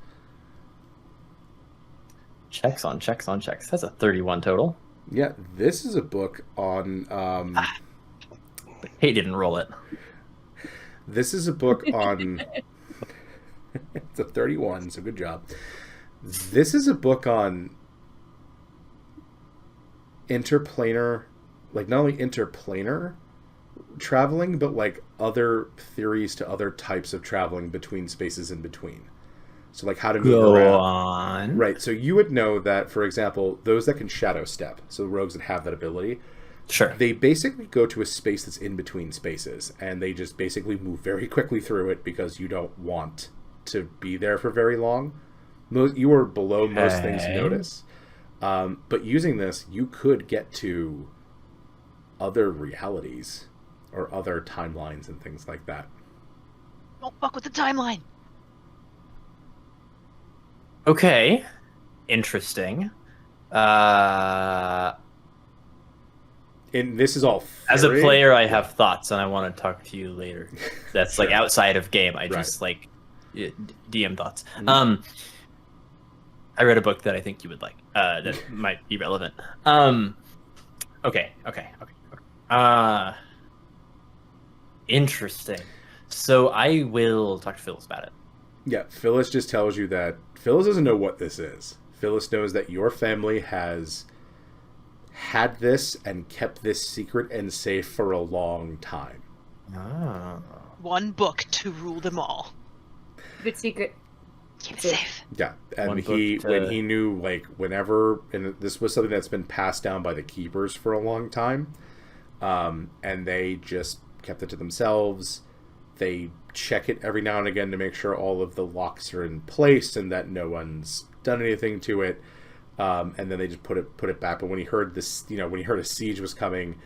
Checks on checks on checks. That's a 31 total. Yeah, this is a book on. He didn't roll it. This is a book on. It's a 31, so good job. This is a book on interplanar, like not only interplanar traveling, but like other theories to other types of traveling between spaces in between. So like how to move around. Right. So you would know that, for example, those that can shadow step, so the rogues that have that ability, sure, they basically go to a space that's in between spaces, and they just basically move very quickly through it because you don't want to be there for very long. You are below most things you notice. But using this, you could get to other realities or other timelines and things like that. Don't fuck with the timeline. Okay, interesting. And this is all theory. As a player, I have thoughts, and I want to talk to you later. That's like outside of game. I just like DM thoughts. Mm-hmm. I read a book that I think you would like. That might be relevant. Okay. Interesting. So I will talk to Phyllis about it. Yeah, Phyllis just tells you that Phyllis doesn't know what this is. Phyllis knows that your family has had this and kept this secret and safe for a long time. Oh. One book to rule them all. Good secret. Keep it safe. Yeah, and when he knew, like, whenever, and this was something that's been passed down by the keepers for a long time, and they just kept it to themselves. They check it every now and again to make sure all of the locks are in place and that no one's done anything to it. and then they just put it back. But when he heard this, when he heard a siege was coming,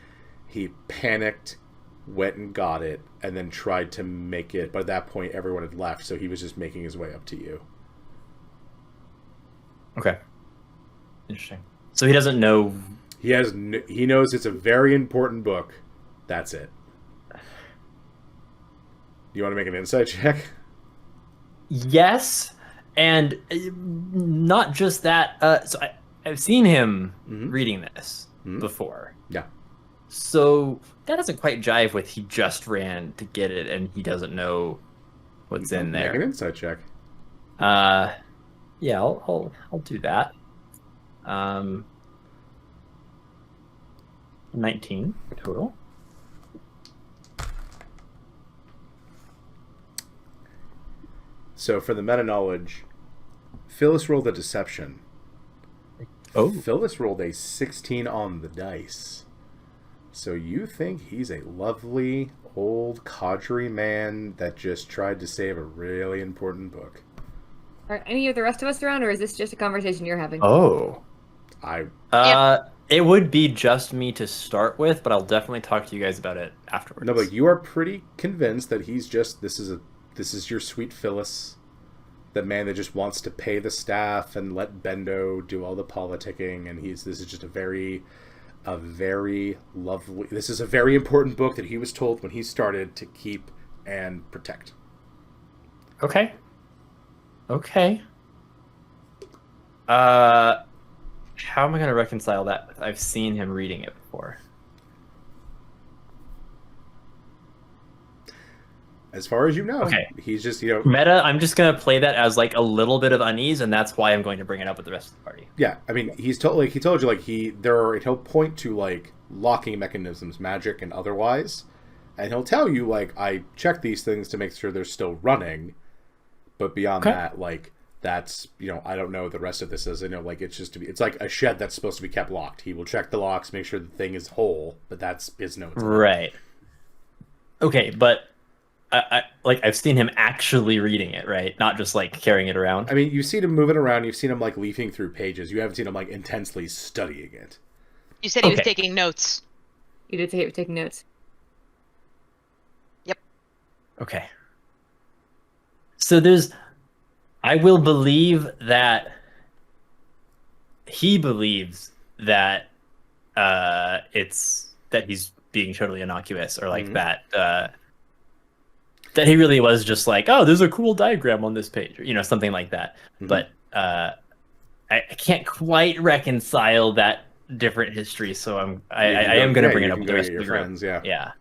he panicked, went and got it, and then tried to make it. But at that point, everyone had left, so he was just making his way up to you. Okay. Interesting. So he doesn't know. He knows it's a very important book. That's it. You want to make an insight check? Yes, and not just that. So I've seen him reading this before. Yeah. So that doesn't quite jive with he just ran to get it and he doesn't know what's in there. Make an insight check. Yeah, I'll do that. 19 total. So for the meta knowledge, Phyllis rolled a deception. Oh. Phyllis rolled a 16 on the dice. So you think he's a lovely old cadre man that just tried to save a really important book. Are any of the rest of us around, or is this just a conversation you're having? Oh. Yeah. It would be just me to start with, but I'll definitely talk to you guys about it afterwards. No, but you are pretty convinced that he's just this is your sweet Phyllis, that man that just wants to pay the staff and let Bendo do all the politicking, and this is just a very lovely. This is a very important book that he was told when he started to keep and protect. Okay. How am I going to reconcile that? I've seen him reading it before. As far as you know, okay. He's just meta. I'm just going to play that as like a little bit of unease, and that's why I'm going to bring it up with the rest of the party. Yeah, I mean, he told you he'll point to like locking mechanisms, magic and otherwise, and he'll tell you like I check these things to make sure they're still running, but beyond that, like that's I don't know the rest of this is. Like it's like a shed that's supposed to be kept locked. He will check the locks, make sure the thing is whole, but that's his notes. Right. Okay, but. I've seen him actually reading it, right? Not just like carrying it around. I mean, you've seen him moving around. You've seen him like leafing through pages. You haven't seen him like intensely studying it. You said he was taking notes. You did say he was taking notes. Yep. Okay. So I will believe that he believes that it's that he's being totally innocuous, or like that he really was just like, oh, there's a cool diagram on this page, or, something like that. But I can't quite reconcile that different history, so I am going to bring it up with the rest of your friends. Yeah.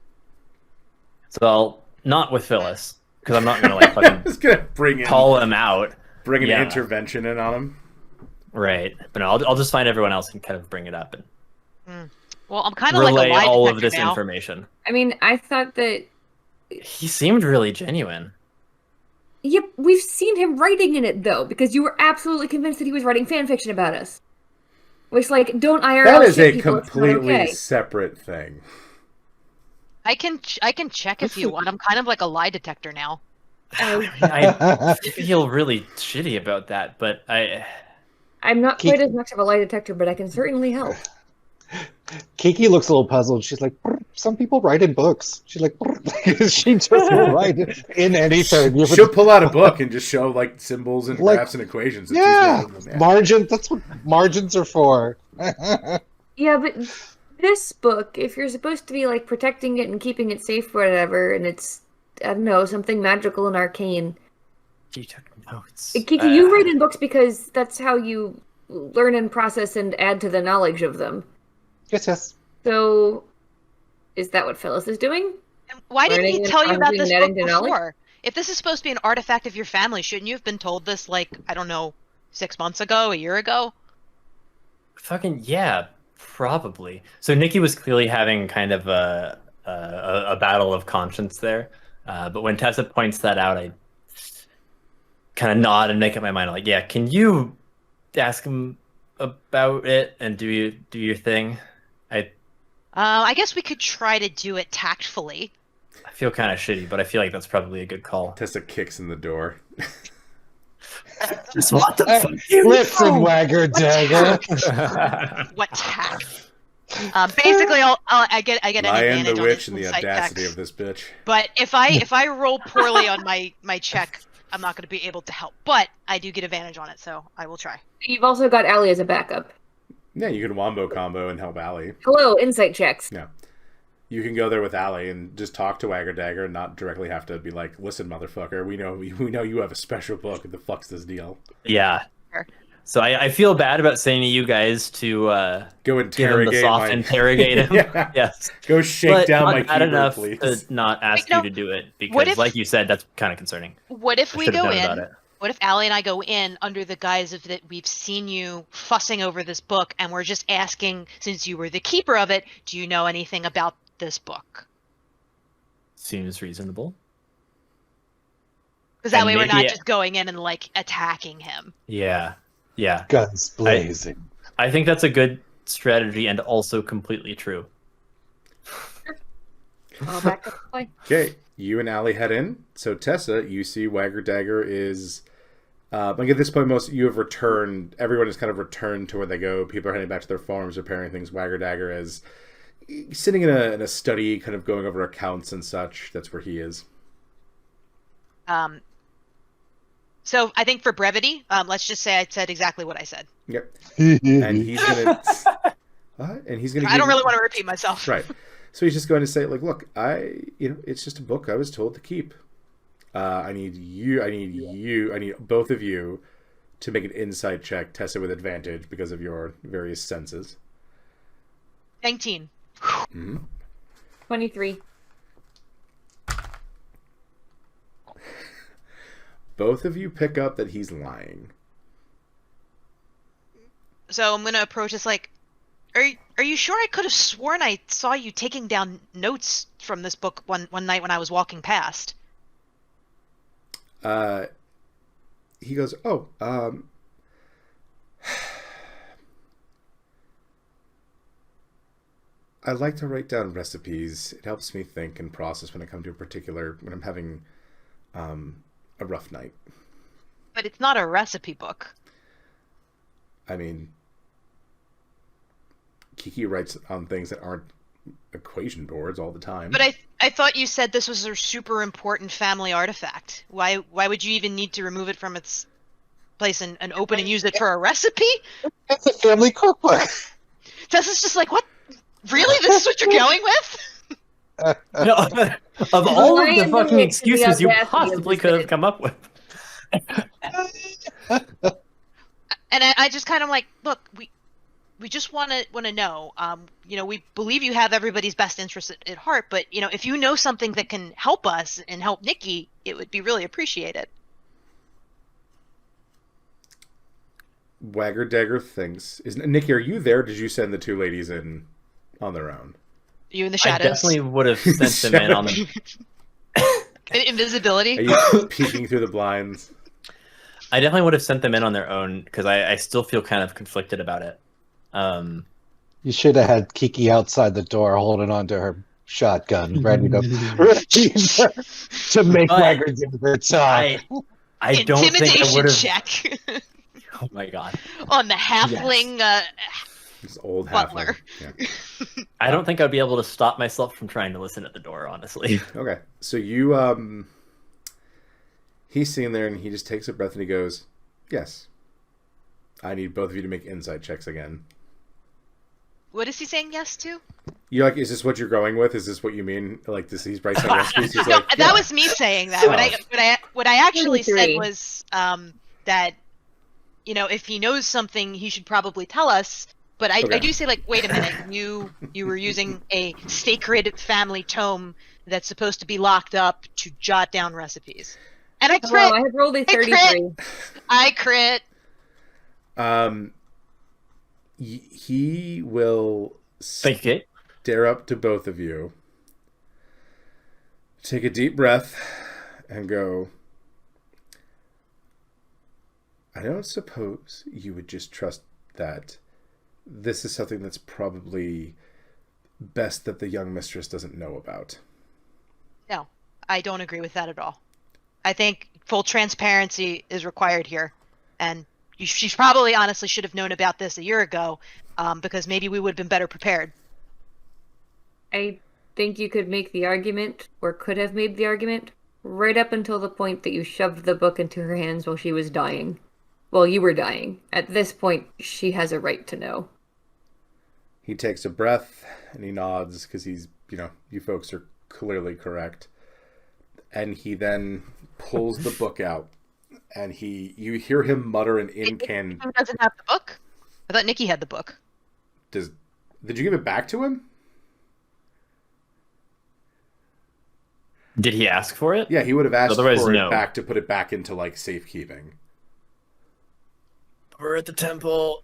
So not with Phyllis, because I'm not going to like fucking just gonna call him out, bring an intervention in on him. Right, but no, I'll just find everyone else and kind of bring it up and well, I'm kind of like a lie all detector of this now. information. I mean, I thought that. He seemed really genuine. Yep, we've seen him writing in it, though, because you were absolutely convinced that he was writing fan fiction about us. Which, like, don't IRL That is shit a people, completely separate thing. I can check if you want. I'm kind of like a lie detector now. I feel really shitty about that, but I'm not quite as much of a lie detector, but I can certainly help. Kiki looks a little puzzled. She's like, some people write in books. She's like, she just will write in anything. She'll pull out a book and just show like symbols and graphs and equations. That margin. That's what margins are for. Yeah, but this book, if you're supposed to be like protecting it and keeping it safe or whatever, and it's, I don't know, something magical and arcane. You took notes. Kiki, you write in books because that's how you learn and process and add to the knowledge of them. Yes. So, is that what Phyllis is doing? And why didn't he tell you about this book before? Knowledge? If this is supposed to be an artifact of your family, shouldn't you have been told this, like, I don't know, 6 months ago, a year ago? Fucking yeah, probably. So Niki was clearly having kind of a battle of conscience there. But when Tessa points that out, I kind of nod and make up my mind. Like, yeah, can you ask him about it and do your thing? I guess we could try to do it tactfully. I feel kind of shitty, but I feel like that's probably a good call. Tessa kicks in the door. Just what the fuck? Listen, Wagger Dagger. What tact? Basically, I get an Lion, advantage the on witch, his and the insight audacity checks. of this bitch. But if I roll poorly on my check, I'm not going to be able to help. But I do get advantage on it, so I will try. You've also got Allie as a backup. Yeah, you can wombo combo and help Allie. Hello, insight checks. Yeah. You can go there with Allie and just talk to Wagger Dagger and not directly have to be like, listen, motherfucker, we know you have a special book. What the fuck's this deal? Yeah. Sure. So I feel bad about saying to you guys to Go give him the interrogate soft interrogate him. Yeah. Yes. Go shake But down not my bad keyboard, enough please. to not ask Wait, no. you to do it What because, if- like you said, that's kind of concerning. What if I we should have go known in? about it. What if Allie and I go in under the guise of that we've seen you fussing over this book, and we're just asking, since you were the keeper of it, do you know anything about this book? Seems reasonable. Because that And way we're not maybe- just going in and like attacking him. Yeah. Yeah. Guns blazing. I think that's a good strategy and also completely true. I'll back up. Bye. Okay, you and Allie head in. So Tessa, you see Wagger Dagger is like at this point you have returned, everyone has kind of returned to where they go. People are heading back to their farms, repairing things. Wagger Dagger is sitting in a study, kind of going over accounts and such. That's where he is. So I think for brevity, let's just say I said exactly what I said. Yep. And he's gonna what? And he's gonna I don't really want to repeat myself. Right. So he's just going to say, like, look, it's just a book I was told to keep. I need both of you to make an insight check, Tessa with advantage because of your various senses. 19. Mm-hmm. 23. Both of you pick up that he's lying. So I'm gonna approach this like, are you sure? I could have sworn I saw you taking down notes from this book one night when I was walking past. He goes, oh, I like to write down recipes. It helps me think and process when when I'm having a rough night. But it's not a recipe book. I mean, Kiki writes on things that aren't equation boards all the time. But I thought you said this was a super important family artifact. Why would you even need to remove it from its place and open and use it for a recipe? It's a family cookbook. Tessa's just like, what? Really? This is what you're going with? No, of all of the Lion fucking the excuses you audacity of possibly this could have bit. come up with. And I just kind of like, look, we just want to know, we believe you have everybody's best interest at heart, but if you know something that can help us and help Niki, it would be really appreciated. Wagger Dagger thinks, Niki, are you there? Did you send the two ladies in on their own? You in the I shadows? definitely would have sent them in on the. Invisibility? Are you peeking through the blinds? I definitely would have sent them in on their own because I still feel kind of conflicted about it. You should have had Kiki outside the door holding onto her shotgun, ready to make But Wagger Dagger talk. I don't think I Intimidation would have. check Oh my god! on the halfling This old butler. halfling. Yeah. I don't think I'd be able to stop myself from trying to listen at the door. Honestly. Okay, so you he's sitting there and he just takes a breath and he goes, "Yes, I need both of you to make insight checks again." What is he saying yes to? You're like, is this what you're going with? Is this what you mean? Like this? He's writing down recipes. He's No, like, that yeah. was me saying that. What I actually said 23. was that if he knows something, he should probably tell us. But I Okay. do say, like, wait a minute, you were using a sacred family tome that's supposed to be locked up to jot down recipes, and I crit. Hello, I have rolled a crit. 33. I crit. He will Thank you, Kate. stare up to both of you, take a deep breath, and go, I don't suppose you would just trust that this is something that's probably best that the young mistress doesn't know about. No, I don't agree with that at all. I think full transparency is required here, And she probably honestly should have known about this a year ago, because maybe we would have been better prepared. I think you could make the argument, or could have made the argument, right up until the point that you shoved the book into her hands while she was dying. Well, you were dying. At this point, she has a right to know. He takes a breath and he nods because he's, you folks are clearly correct. And he then pulls the book out, and you hear him mutter an incantation. Who doesn't have the book? I thought Niki had the book. Did you give it back to him? Did he ask for it? Yeah, he would have asked Otherwise, for no. it back to put it back into like safekeeping. We're at the temple.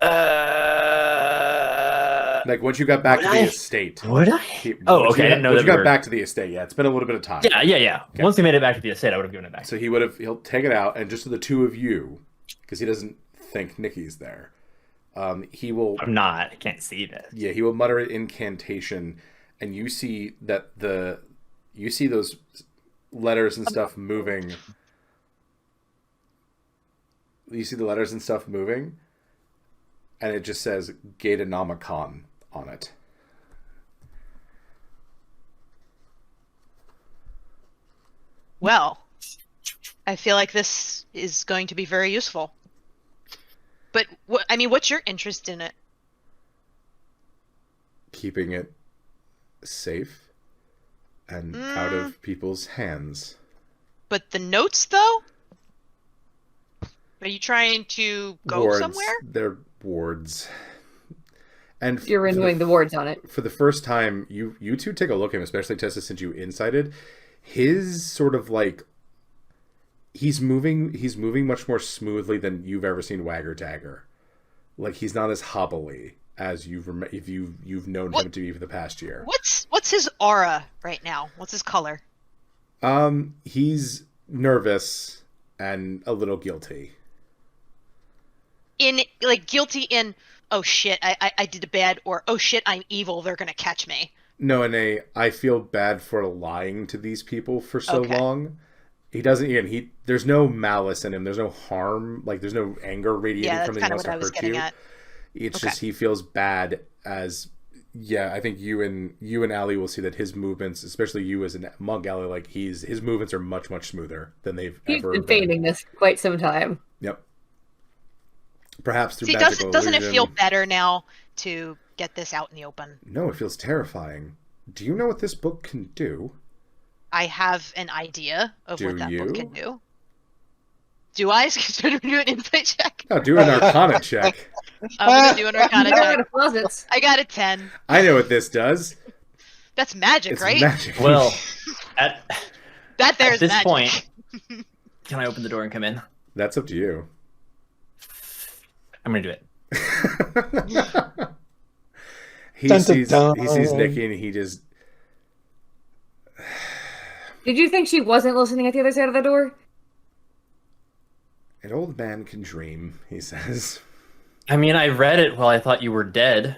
Like once you got back to the estate. Would I? Oh, okay. I didn't know Once that you got we were... back to the estate, yeah, it's been a little bit of time. Yeah. Okay. Once we made it back to the estate, I would have given it back. So he'll take it out, and just to the two of you, because he doesn't think Nikki's there. He will. I'm not. I can't see this. Yeah, he will mutter an incantation, and you see that you see those letters and stuff moving. You see the letters and stuff moving, and it just says Gateanomicon on it. Well, I feel like this is going to be very useful. But what's your interest in it? Keeping it safe and out of people's hands. But the notes, though? Are you trying to go Wards. somewhere? They're wards. And You're renewing the wards on it. For the first time, you two take a look at him, especially Tessa, since you incited. His sort of like he's moving much more smoothly than you've ever seen Wagger Dagger. Like he's not as hobbly as you've known him to be for the past year. What's his aura right now? What's his color? He's nervous and a little guilty. Guilty in, oh shit, I did a bad, or oh shit, I'm evil, they're gonna catch me. No, and I feel bad for lying to these people for so long. He doesn't, there's no malice in him. There's no harm. Like, there's no anger radiating from him. Yeah, that's kind of what I was getting at. It's just he feels bad as, I think you and Allie will see that his movements, especially you as a monk, Allie, like his movements are much, much smoother than they've ever been. He's been feigning this for quite some time. Yep. Perhaps through magical doesn't it illusion. feel better now to get this out in the open? No, it feels terrifying. Do you know what this book can do? I have an idea of what that book can do. Do I? Should we do an insight check? No, do an Arcana check. I'm going to do an Arcana check. Closets. I got a 10. I know what this does. That's magic, It's right? magic. Well, at there's this magic. point, can I open the door and come in? That's up to you. I'm gonna do it. He sees Niki and he just... Did you think she wasn't listening at the other side of the door? An old man can dream, he says. I mean, I read it while I thought you were dead.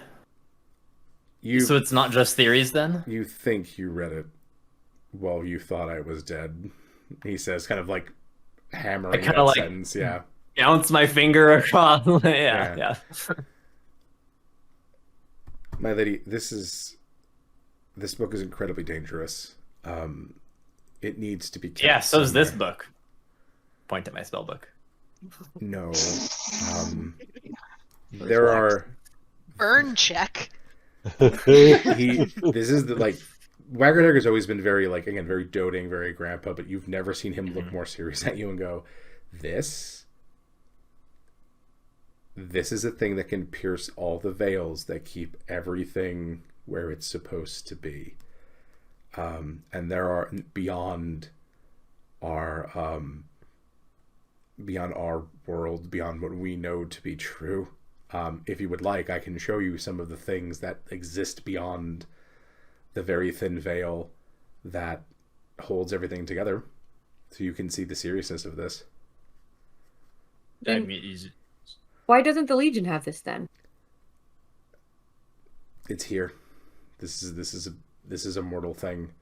You, so it's not just theories then? You think you read it while you thought I was dead, he says, kind of like hammering that like sentence, yeah. Bounce my finger across. yeah. My lady, this book is incredibly dangerous. It needs to be kept Yeah, so's somewhere. this book. Point at my spell book. No. There are... Burn check. This is the, like... Wagger Dagger's always been very, like, again, very doting, very grandpa, but you've never seen him look more serious at you and go, This is a thing that can pierce all the veils that keep everything where it's supposed to be. And there are beyond our world, beyond what we know to be true. If you would like, I can show you some of the things that exist beyond the very thin veil that holds everything together, so you can see the seriousness of this. Why doesn't the Legion have this then? It's here. This is a mortal thing,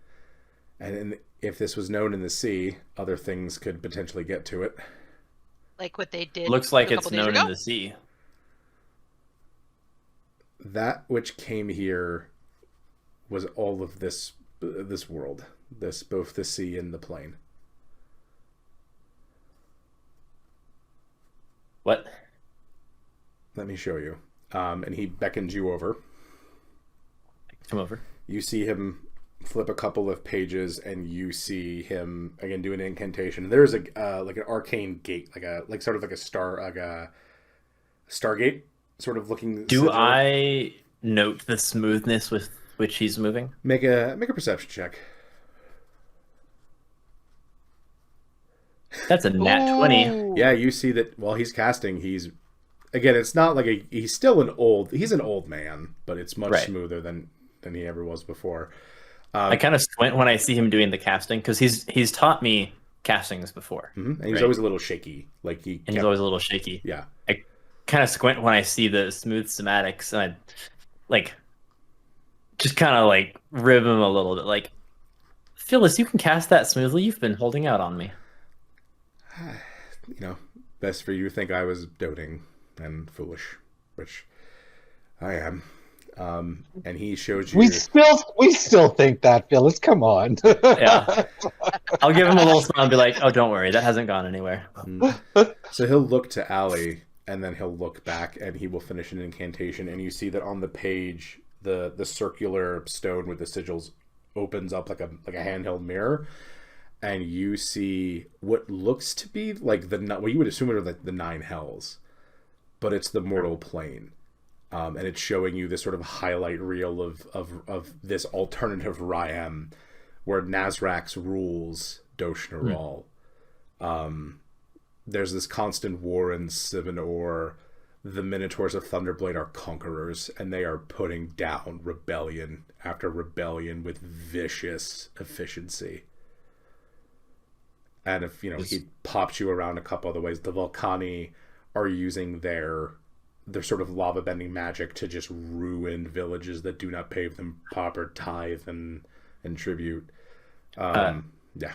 and if this was known in the sea, other things could potentially get to it. like what they did. Looks like a it's couple days known ago? in the sea. That which came here was all of this world, both the sea and the plane. What? Let me show you. And he beckons you over. Come over. You see him flip a couple of pages, and you see him again do an incantation. There's a like an arcane gate, like sort of like a Stargate sort of looking. Do sigil. I note the smoothness with which he's moving? Make a perception check. That's a nat 20. Ooh. Yeah, you see that while he's casting, he's again. It's not like he's still he's an old man, but it's much Right. smoother than he ever was before. I kind of squint when I see him doing the casting because he's taught me castings before, and he's right. always a little shaky, like and he's always a little shaky. yeah. I kind of squint when I see the smooth somatics, and I like just kind of like rib him a little bit, like, Phyllis, you can cast that smoothly. You've been holding out on me. You know, best for you to think I was doting and foolish, which I am. And he shows you. We still think that, Phyllis. Come on. Yeah. I'll give him a little smile and be like, "Oh, don't worry, that hasn't gone anywhere." So he'll look to Allie, and then he'll look back, and he will finish an incantation. And you see that on the page, the circular stone with the sigils opens up like a handheld mirror, and you see what looks to be like what you would assume are like the 9 hells, but it's the mortal plane. And it's showing you this sort of highlight reel of this alternative Ryam where Nazrax rules WtR. There's this constant war in Sivanor. The Minotaurs of Thunderblade are conquerors, and they are putting down rebellion after rebellion with vicious efficiency. And if, he pops you around a couple other ways, the Volcani are using their sort of lava bending magic to just ruin villages that do not pay them proper tithe and tribute. Yeah.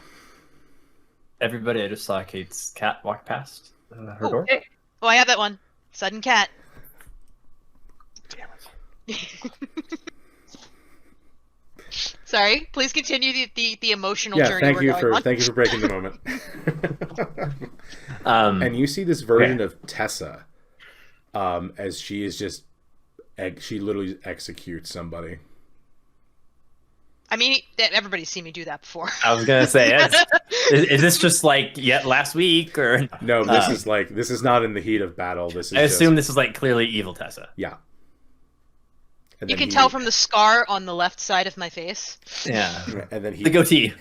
Everybody, I just saw Kate's cat walk past her door. Hey, Oh, I have that one. Sudden cat. Damn it. Sorry. Please continue the emotional Yeah, journey thank we're you going on. for breaking the moment. And you see this version of Tessa, as she is just she literally executes somebody. I mean, everybody's seen me do that before. I was gonna say, is this just like yet last week or No, this is not in the heat of battle. This is I assume this is like clearly evil Tessa. yeah. And You then can tell from the scar on the left side of my face. Yeah. and then he The goatee.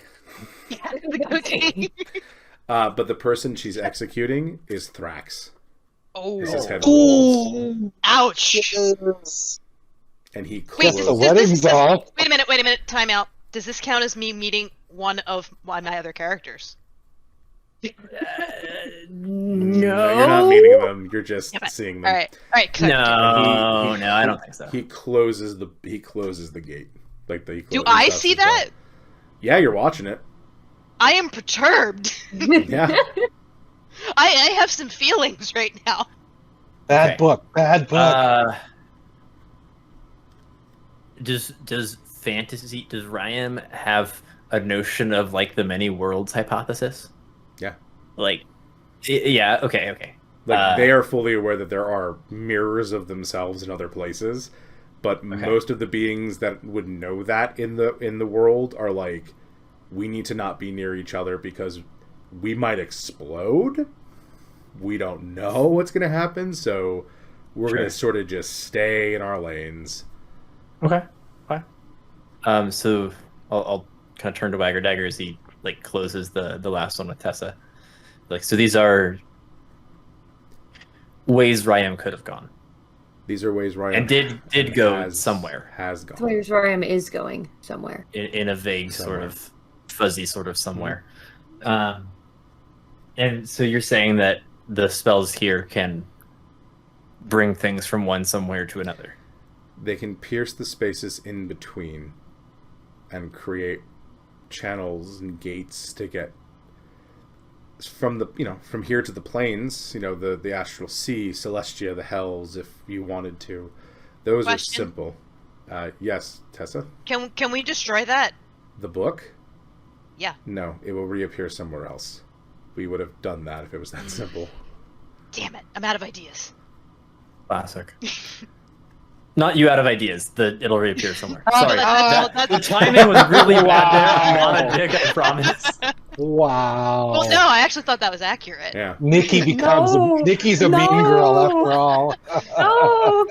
Yeah, the goatee. but the person she's executing is Thrax. Oh, Is his head rolls, Ooh, ouch. yes. and he Wait, closes. The wedding's off. Wait a minute. Time out. Does this count as me meeting one of my other characters? No, you're not meeting them. You're just seeing them. All right. No, He- I don't think so. He closes the gate. Like the. Do I see that? Yeah, you're watching it. I am perturbed. Yeah. I have some feelings right now. Bad book. Does Ryam have a notion of like the many worlds hypothesis? Yeah. Like, yeah. Okay. Like they are fully aware that there are mirrors of themselves in other places, but most of the beings that would know that in the world are like, we need to not be near each other because we might explode. We don't know what's going to happen, so we're going to sort of just stay in our lanes. Okay. So I'll kind of turn to Wagger Dagger as he like closes the last one with Tessa. Like, so these are ways Ryam could have gone. These are ways Ryan And did go somewhere. Has gone. Where's Ryan is going somewhere. In a vague Somewhere. sort of fuzzy sort of somewhere. And so you're saying that the spells here can bring things from one somewhere to another. They can pierce the spaces in between and create channels and gates to get from the from here to the planes, the astral sea, Celestia, the hells, if you wanted to, those are simple. Yes, Tessa. Can we destroy that? The book? Yeah. No, it will reappear somewhere else. We would have done that if it was that simple. Damn it! I'm out of ideas. Classic. Not you out of ideas. It'll reappear somewhere. Oh, Sorry. that's- The timing was really bad there. I'm Wow. not a dick, I promise. Wow. Well, no, I actually thought that was accurate. Yeah. Niki becomes No. Niki's a mean girl after all. Oh,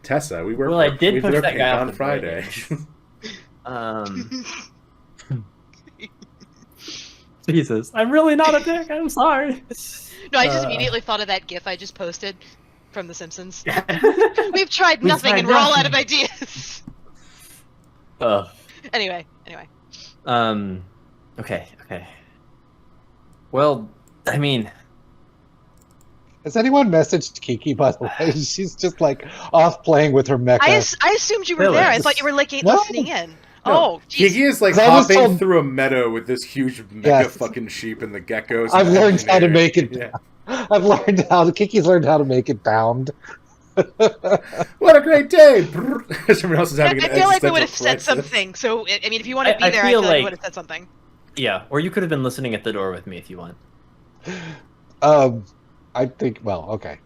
Tessa, we work. Well, I did we push work that guy on off the Friday. Jesus, I'm really not a dick. I'm sorry. No, I just immediately thought of that GIF I just posted from The Simpsons. We've tried We've nothing tried and we're all out nothing. of ideas. Anyway. Okay. Well, I mean, Has anyone messaged Kiki, by the way? She's just like off playing with her mecha. I assumed you were there. I thought you were like No. listening in. No, Oh, geez. Kiki is like 'Cause I was hopping told- through a meadow with this huge mega Yes. fucking sheep and the geckos. I've and learned how to engineering. make it. Yeah. I've learned Kiki's learned how to make it bound. What a great day! Someone else is having I an feel like we existential would have said crisis. something. So, I mean, if you want to be I there, I feel feel like you like- would have said something. yeah. Or you could have been listening at the door with me if you want. I think. Well, okay.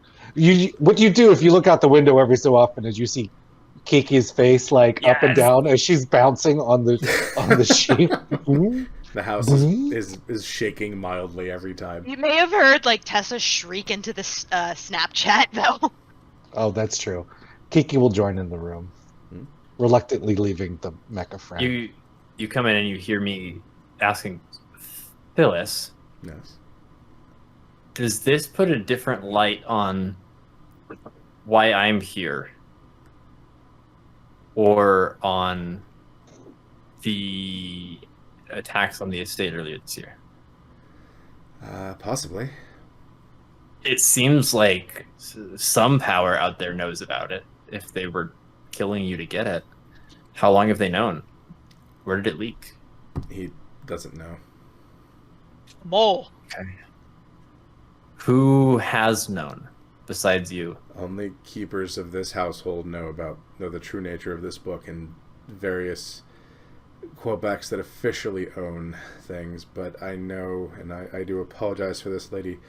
What you do if you look out the window every so often is you see Kiki's face like up and Yes. down as she's bouncing on the sheep. The house is shaking mildly every time. You may have heard like Tessa shriek into the Snapchat though. Oh, that's true. Kiki will join in the room, reluctantly leaving the mecha friend. You come in and you hear me asking Phyllis, Yes. does this put a different light on why I'm here? Or on the attacks on the estate earlier this year? Possibly. It seems like some power out there knows about it. If they were killing you to get it, how long have they known? Where did it leak? He doesn't know. Mole. Okay. Who has known besides you? Only keepers of this household know the true nature of this book, and various Quebecs that officially own things. But I know, and I do apologize for this, lady.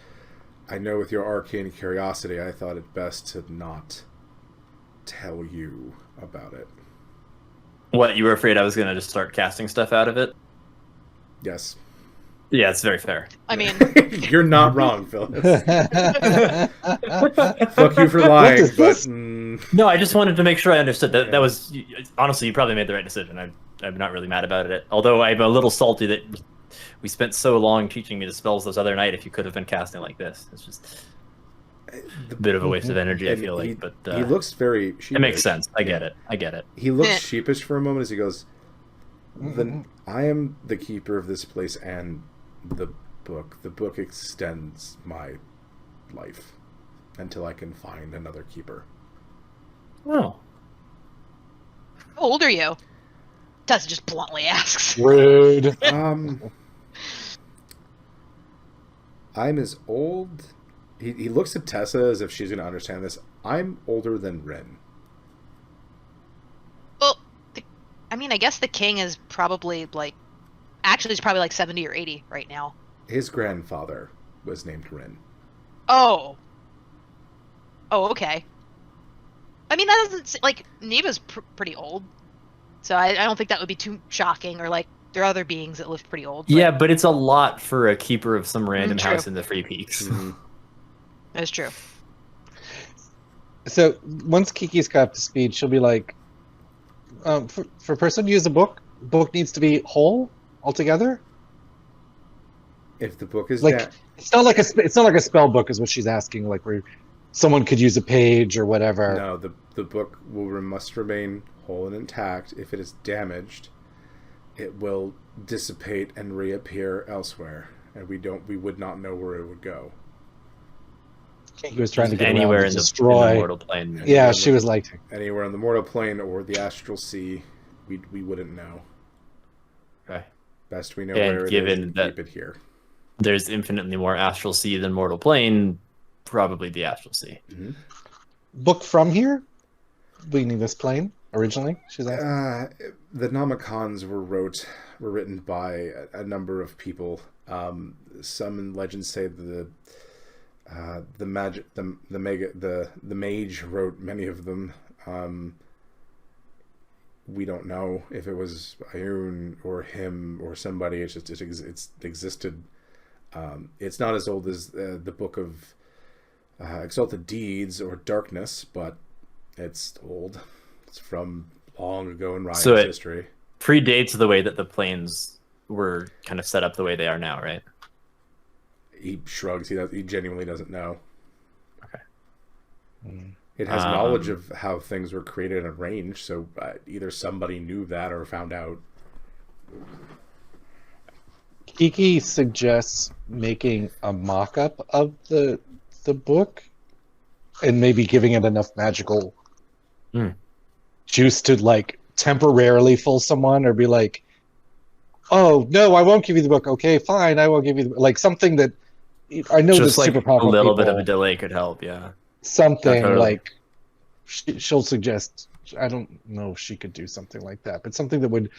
I know with your arcane curiosity, I thought it best to not tell you about it. What, you were afraid I was going to just start casting stuff out of it? Yes. Yeah, it's very fair. I mean, You're not wrong, Phyllis. Fuck you for lying, is but this? No, I just wanted to make sure I understood that. That was, honestly, you probably made the right decision. I'm not really mad about it. Although I'm a little salty that we spent so long teaching me the spells those other night if you could have been casting like this. It's just a bit of a waste of energy, I And feel he, like. But he looks very sheepish. it makes sense. I get it. He looks Yeah. sheepish for a moment as he goes, I am the keeper of this place and the book. The book extends my life until I can find another keeper. Oh. how old are you? Tessa just bluntly asks. Rude. I'm as old. He looks at Tessa as if she's going to understand this. I'm older than Rin. Well, I mean, I guess the king is probably like, actually, he's probably like 70 or 80 right now. His grandfather was named Rin. Oh, okay. I mean, that doesn't like Neva's pretty old, so I don't think that would be too shocking. Or like there are other beings that live pretty old. Yeah, but it's a lot for a keeper of some random True. house in the Free Peaks. That's true. So once Kiki's got up to speed, she'll be like, for a person to use a book needs to be whole altogether. If the book is Like it's not like a spell book is what she's asking. Like where someone could use a page or whatever. no, the book must remain whole and intact. If it is damaged, it will dissipate and reappear elsewhere, and we would not know where it would go. He was trying to get Anywhere around in to the destroy. mortal plane. Yeah, she was like, Anywhere on the mortal plane or the astral sea, we wouldn't know. Okay. Best we know And where it given is, that- keep it here. there's infinitely more astral sea than mortal plane, probably the astral sea. Mm-hmm. Book from here? Leaving this plane originally? She's asking. The Nomicons were written by a number of people. Some in legends say the mage wrote many of them. We don't know if it was Ioun or him or somebody. It's just it's existed. It's not as old as the book of Exalted Deeds or Darkness, but it's old. It's from long ago in Ryan's history. Predates the way that the planes were kind of set up the way they are now, right? He shrugs. He genuinely doesn't know. Okay. It has knowledge of how things were created and arranged, so either somebody knew that or found out. Kiki suggests making a mock-up of the book and maybe giving it enough magical juice to like temporarily fool someone or be like, oh no, I won't give you the book. Okay, fine, I won't give you the book. Like something that I know just that like super powerful a little people, bit of a delay could help. Yeah, something totally. like she'll suggest. I don't know if she could do something like that, but something that would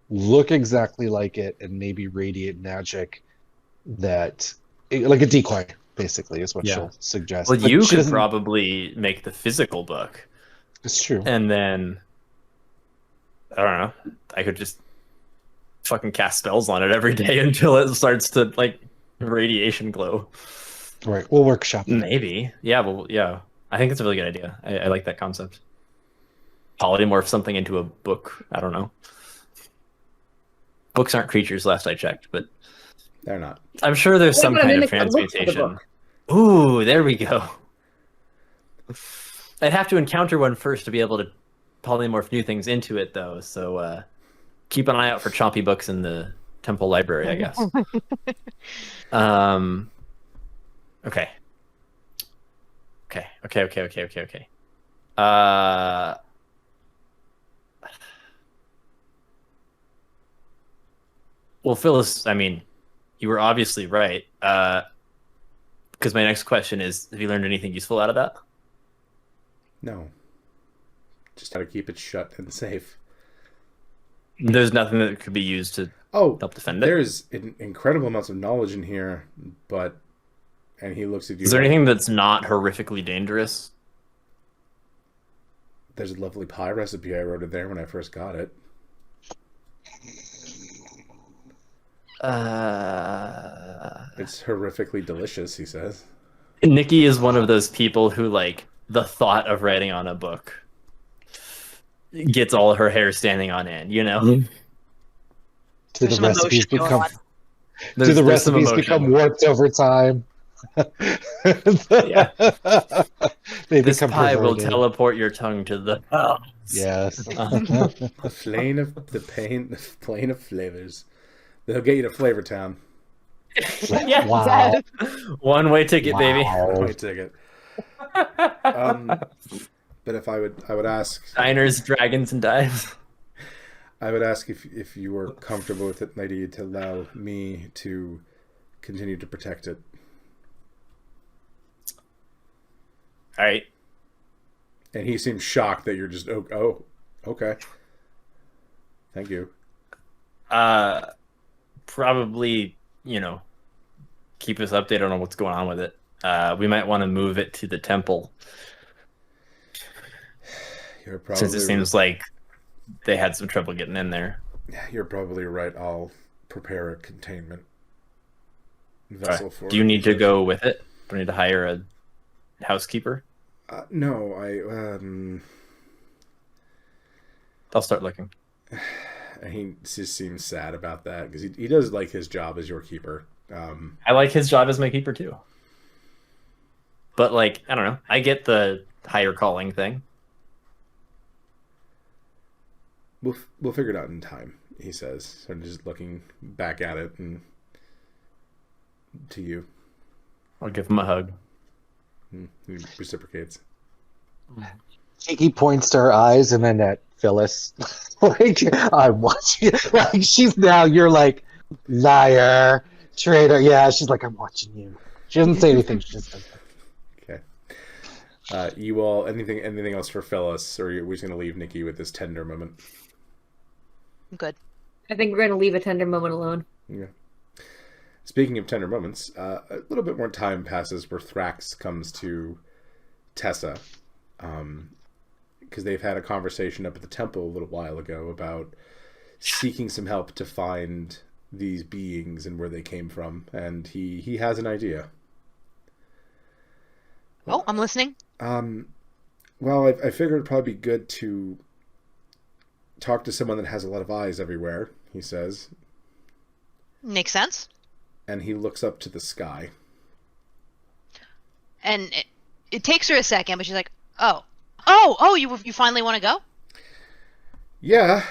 look exactly like it and maybe radiate magic that like a decoy basically is what she'll suggest. Well, But you she could doesn't- probably make the physical book, It's true. and then I don't know. I could just fucking cast spells on it every day until it starts to like radiation glow. Right, we'll workshop it. Maybe. Yeah. Well, yeah. I think it's a really good idea. I like that concept. Polymorph something into a book. I don't know. Books aren't creatures, last I checked, but They're not. I'm sure there's What some about a kind of mimic that looks like a transmutation. book? Ooh, there we go. I'd have to encounter one first to be able to polymorph new things into it, though. So keep an eye out for choppy books in the temple library, I guess. Okay. Okay. Well, Phyllis, I mean, you were obviously right. Because my next question is, have you learned anything useful out of that? No. Just how to keep it shut and safe. There's nothing that could be used to help defend it? There's incredible amounts of knowledge in here, but... And he looks at you. Is there anything that's not horrifically dangerous? There's a lovely pie recipe I wrote in there when I first got it. It's horrifically delicious, he says. Niki is one of those people who, like, the thought of writing on a book gets all her hair standing on end, you know? Do There's the some recipes emotion going become on. do the There's some recipes emotion. become warped over time? Yeah. They This become pie will perverted. teleport your tongue to the... Yes. The plane of flavors. They'll get you to Flavor Town. Yeah. Wow. One-way ticket, baby. Wow. One-way ticket. But if I would ask, Diners, dragons, and dives. I would ask if you were comfortable with it, lady, to allow me to continue to protect it. All right. And he seems shocked that you're just oh okay. Thank you. Probably, keep us updated on what's going on with it. We might want to move it to the temple, You're probably since it seems like they had some trouble getting in there. You're probably right. I'll prepare a containment vessel for Do you it. need to go with it? Do I need to hire a housekeeper? No, I'll start looking. he just seems sad about that because he does like his job as your keeper. I like his job as my keeper too. But like, I don't know. I get the higher calling thing. We'll figure it out in time, he says, sort of just looking back at it and to you. I'll give him a hug. He reciprocates. Kiki points to her eyes and then at Phyllis. Like, I'm watching. Like, she's now, you're like, liar. Traitor. Yeah, she's like, I'm watching you. She doesn't say anything. She just does that. Okay. You all, anything else for Phyllis, or are we just gonna leave Niki with this tender moment? I'm good. I think we're going to leave a tender moment alone. Yeah. Speaking of tender moments, a little bit more time passes where Thrax comes to Tessa, because they've had a conversation up at the temple a little while ago about seeking some help to find these beings and where they came from, and he has an idea. Oh, I'm listening. Well, I figured it'd probably be good to talk to someone that has a lot of eyes everywhere, he says. Makes sense. And he looks up to the sky. And it takes her a second, but she's like, oh, you finally want to go? Yeah,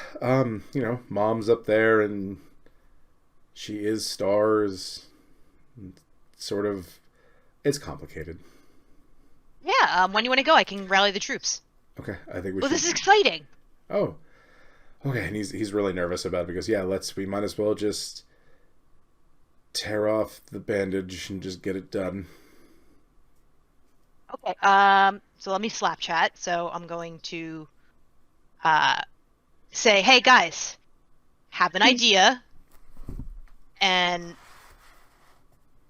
Mom's up there and she is stars. Sort of, it's complicated. Yeah, when do you want to go? I can rally the troops. Okay, I think we Well, should. this is exciting. Oh, okay, and he's really nervous about it because, yeah, we might as well just tear off the bandage and just get it done. Okay. So let me slap chat. So I'm going to say, hey guys, have an idea. And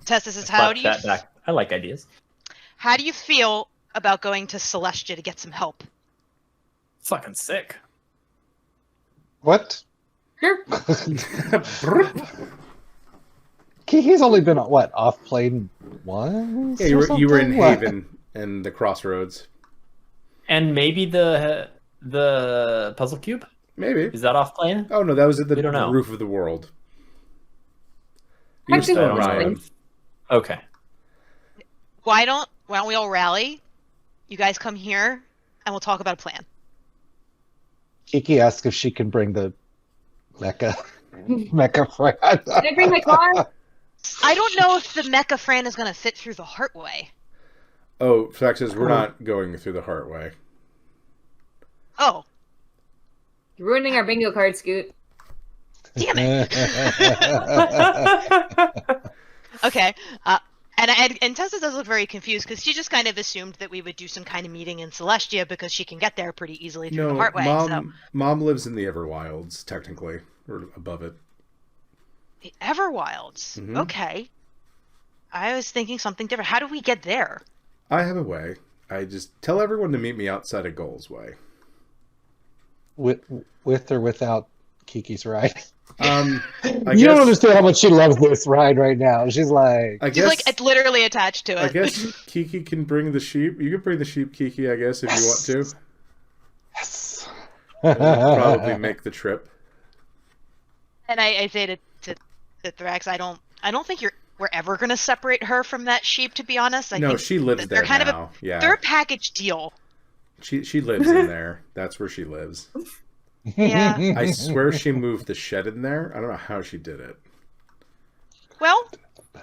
Tess, this is how do you Back. I like ideas. how do you feel about going to Celestia to get some help? Fucking sick. What? Sure. Kiki's only been off plane once? Yeah, you were in Haven and the Crossroads. And maybe the puzzle cube? Maybe. Is that off plane? Oh no, that was at the We don't know. roof of the world. You were Actually, still I don't know. Ryan. Okay. Why don't we all rally? You guys come here and we'll talk about a plan. Kiki asks if she can bring the mecha friend. Can I bring my car? I don't know if the Mecha Fran is gonna fit through the Heartway. Oh, Thrax says we're not going through the Heartway. Oh, You're ruining our bingo card, Scoot. damn it. Okay. And Tessa does look very confused because she just kind of assumed that we would do some kind of meeting in Celestia because she can get there pretty easily through No, the Heartway. Mom lives in the Everwilds, technically, or above it. The Everwilds. Mhm. Okay. I was thinking something different. How do we get there? I have a way. I just tell everyone to meet me outside of Goal's Way. With or without Kiki's ride? I You don't understand how much she loves this ride right now. She's like, I She's guess. like it's literally attached to it. I guess Kiki can bring the sheep. You can bring the sheep, Kiki. I guess if you want to. yes. It would probably make the trip. And I say to Thrax, I don't think we're ever gonna separate her from that sheep. To be honest, I No, think she lives they're there kind now. of Yeah, they're a package deal. she lives in there. That's where she lives. Yeah. I swear she moved the shed in there. I don't know how she did it. Well, I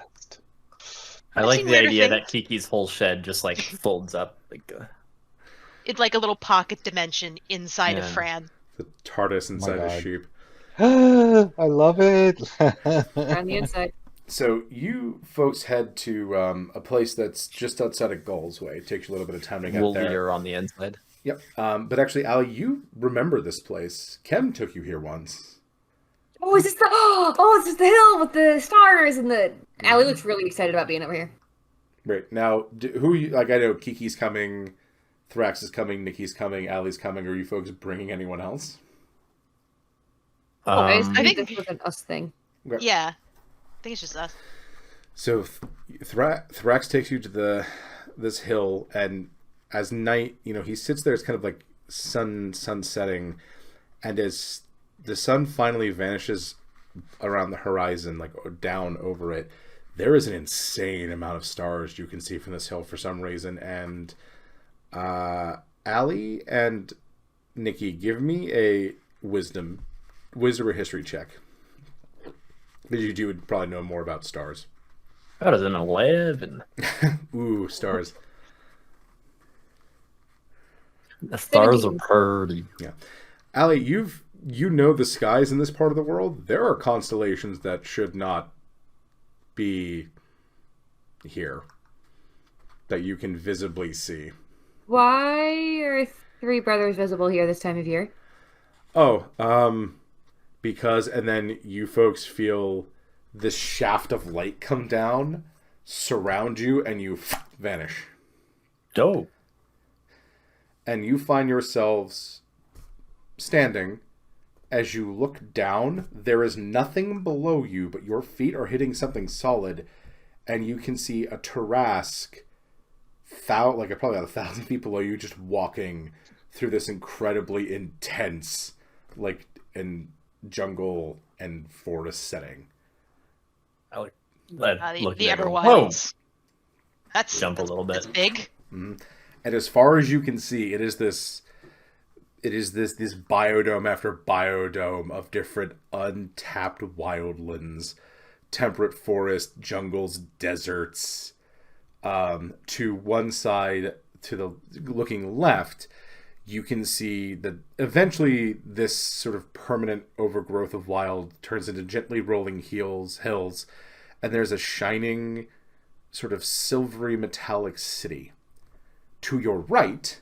I've like seen the weirder idea things. that Kiki's whole shed just like folds up. it's like a little pocket dimension inside of Yeah. Fran. The TARDIS inside a God. sheep. I love it. On the inside. So you folks head to a place that's just outside of Goal's Way. It takes you a little bit of time to get there. Woolier on the inside. Yep. But actually, Allie, you remember this place. Kem took you here once. Oh, is this the it's just the hill with the stars and the Allie looks really excited about being over here. Right. Now, who you, like, I know Kiki's coming, Thrax is coming, Niki's coming, Allie's coming. Are you folks bringing anyone else? I Um, think think- this was an us thing. Okay. Yeah, I think it's just us. So Thrax takes you to this hill, and as night, he sits there. It's kind of like sun setting, and as the sun finally vanishes around the horizon, like down over it, there is an insane amount of stars you can see from this hill for some reason. And Allie and Niki, give me a wisdom or history check, because you would probably know more about stars. That is an 11. Ooh, stars. The stars are 17. pretty. Allie, you know the skies in this part of the world. There are constellations that should not be here that you can visibly see. Why are three brothers visible here this time of year? Oh, because, and then you folks feel this shaft of light come down, surround you, and you vanish. Dope. And you find yourselves standing. As you look down, there is nothing below you, but your feet are hitting something solid, and you can see a Thrax, probably about 1,000 feet below you, just walking through this incredibly intense, in jungle and forest setting. I would the Everwilds. That's jump a little bit. That's big. Mm-hmm. And as far as you can see, it is this biodome after biodome of different untapped wildlands, temperate forest, jungles, deserts. To one side, to the looking left, you can see that eventually this sort of permanent overgrowth of wild turns into gently rolling hills, and there's a shining sort of silvery metallic city. To your right,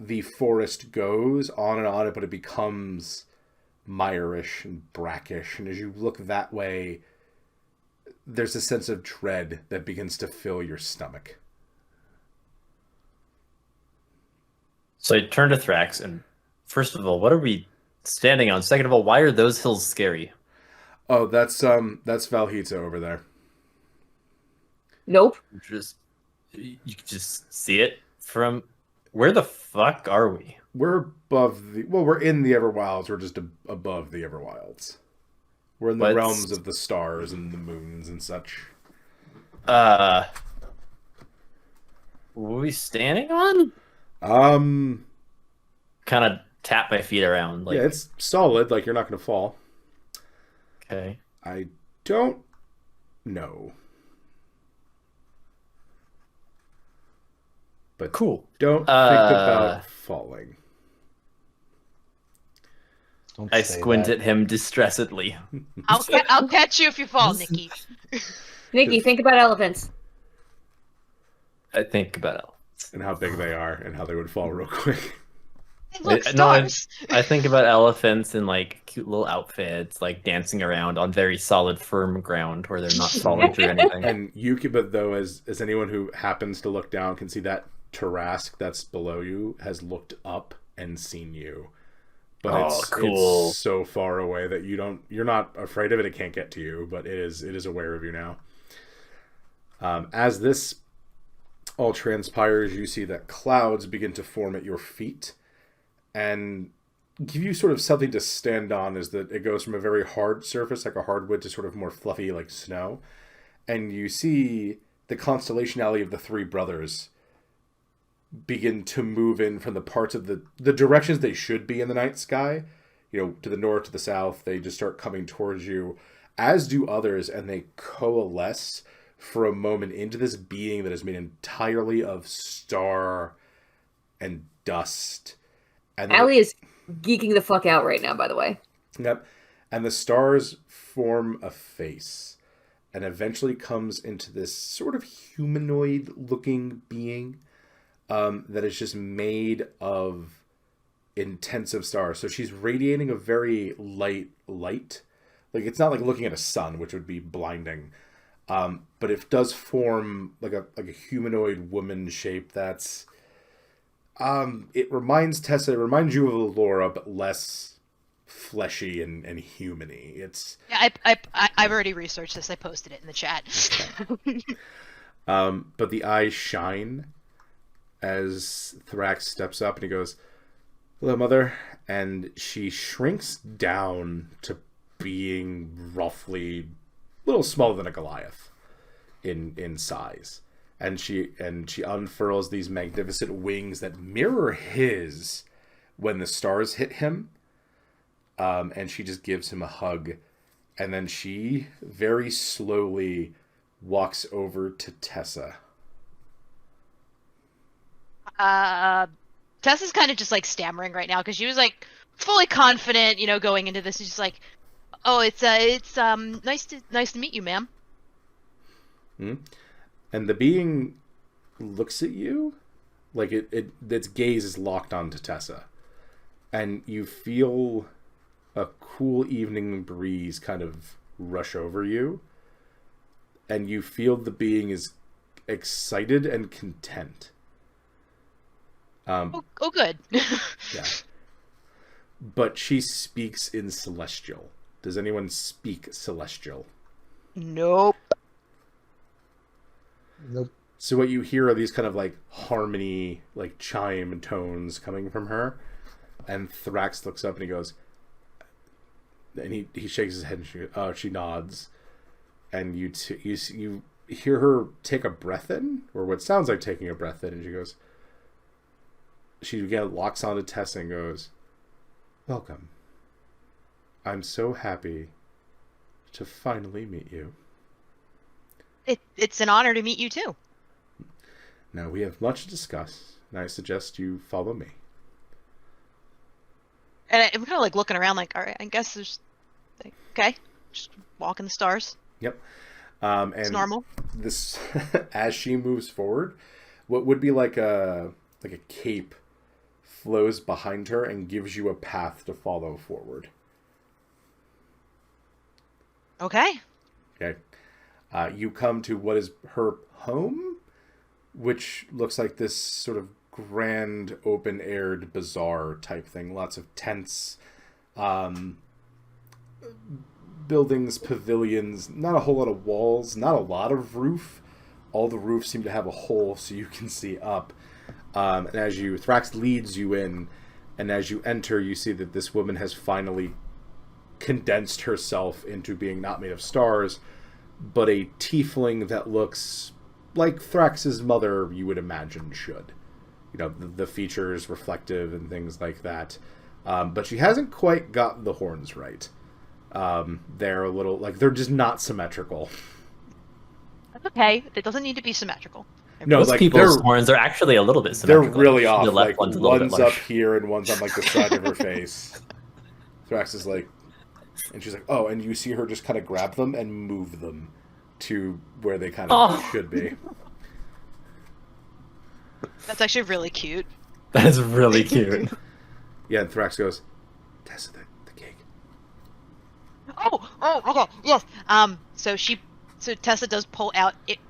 the forest goes on and on, but it becomes mire-ish and brackish, and as you look that way, there's a sense of dread that begins to fill your stomach. So I turn to Thrax, and first of all, what are we standing on? Second of all, why are those hills scary? Oh, that's Valhita over there. Nope. You can just see it from... Where the fuck are we? We're we're in the Everwilds. We're just above the Everwilds. We're in the realms of the stars and the moons and such. What are we standing on? Kind of tap my feet around. Yeah, it's solid. You're not going to fall. Okay. I don't know. But cool. Don't think about falling. I squint at him distressedly. I'll catch you if you fall, Niki. Niki, think about elephants. I think about elephants. And how big they are and how they would fall real quick. Look, stars. I think about elephants in cute little outfits, dancing around on very solid, firm ground where they're not falling through anything. And but though, as anyone who happens to look down can see that Thrax that's below you has looked up and seen you. But cool. It's so far away that you're not afraid of it. It can't get to you, but it is aware of you now. As this all transpires, you see that clouds begin to form at your feet and give you sort of something to stand on. Is that it goes from a very hard surface, like a hardwood, to sort of more fluffy, like snow. And you see the constellation alley of the three brothers begin to move in from the parts of the directions they should be in the night sky, to the north, to the south. They just start coming towards you, as do others, and they coalesce for a moment into this being that is made entirely of star and dust. And Allie is geeking the fuck out right now, by the way. Yep. And the stars form a face and eventually comes into this sort of humanoid-looking being that is just made of intensive stars. So she's radiating a very light light. It's not like looking at a sun, which would be blinding. But it does form like a humanoid woman shape that's... it reminds Tessa, it reminds you of Laura, but less fleshy and human-y. It's... Yeah, I've already researched this. I posted it in the chat. Okay. But the eyes shine as Thrax steps up and he goes, "Hello, Mother." And she shrinks down to being roughly a little smaller than a Goliath in size. And she unfurls these magnificent wings that mirror his when the stars hit him. And she just gives him a hug. And then she very slowly walks over to Tessa. Tessa's kind of just stammering right now because she was fully confident, going into this. She's just "Oh, it's nice to meet you, ma'am." And the being looks at you, like its gaze is locked onto Tessa. And you feel a cool evening breeze kind of rush over you. And you feel the being is excited and content. Oh, good. Yeah. But she speaks in Celestial. Does anyone speak Celestial? Nope. Nope. So what you hear are these kind of like harmony, like chime tones coming from her. And Thrax looks up and he goes, and he shakes his head and she nods. And you hear her take a breath in, or what sounds like taking a breath in, and she goes, she again locks onto Tessa and goes, "Welcome. I'm so happy to finally meet you. It's an honor to meet you too." Now we have much to discuss, and I suggest you follow me." And I'm kind of like looking around, like, all right, I guess there's, like, okay, just walking the stars. Yep. And It's normal. This, as she moves forward, what would be like a cape flows behind her and gives you a path to follow forward. Okay. Okay. You come to what is her home, which looks like this sort of grand, open-aired bazaar type thing. Lots of tents, buildings, pavilions, not a whole lot of walls, not a lot of roof. All the roofs seem to have a hole so you can see up. And as Thrax leads you in, and as you enter, you see that this woman has finally condensed herself into being not made of stars, but a tiefling that looks like Thrax's mother you would imagine should. You know, the features reflective and things like that. But she hasn't quite got the horns right. They're a little, like, they're just not symmetrical. That's okay. It doesn't need to be symmetrical. No, Most like people's horns are actually a little bit they're symmetrical. really off. The left Like, one's a little one's bit up large. here and one's on, like, the side of her face. Thrax is like, and she's like, oh, and you see her just kind of grab them and move them to where they kind of should be. That's actually really cute. That is really cute. Yeah, and Thrax goes, Tessa, the cake. Oh, okay, yes. So Tessa does pull out it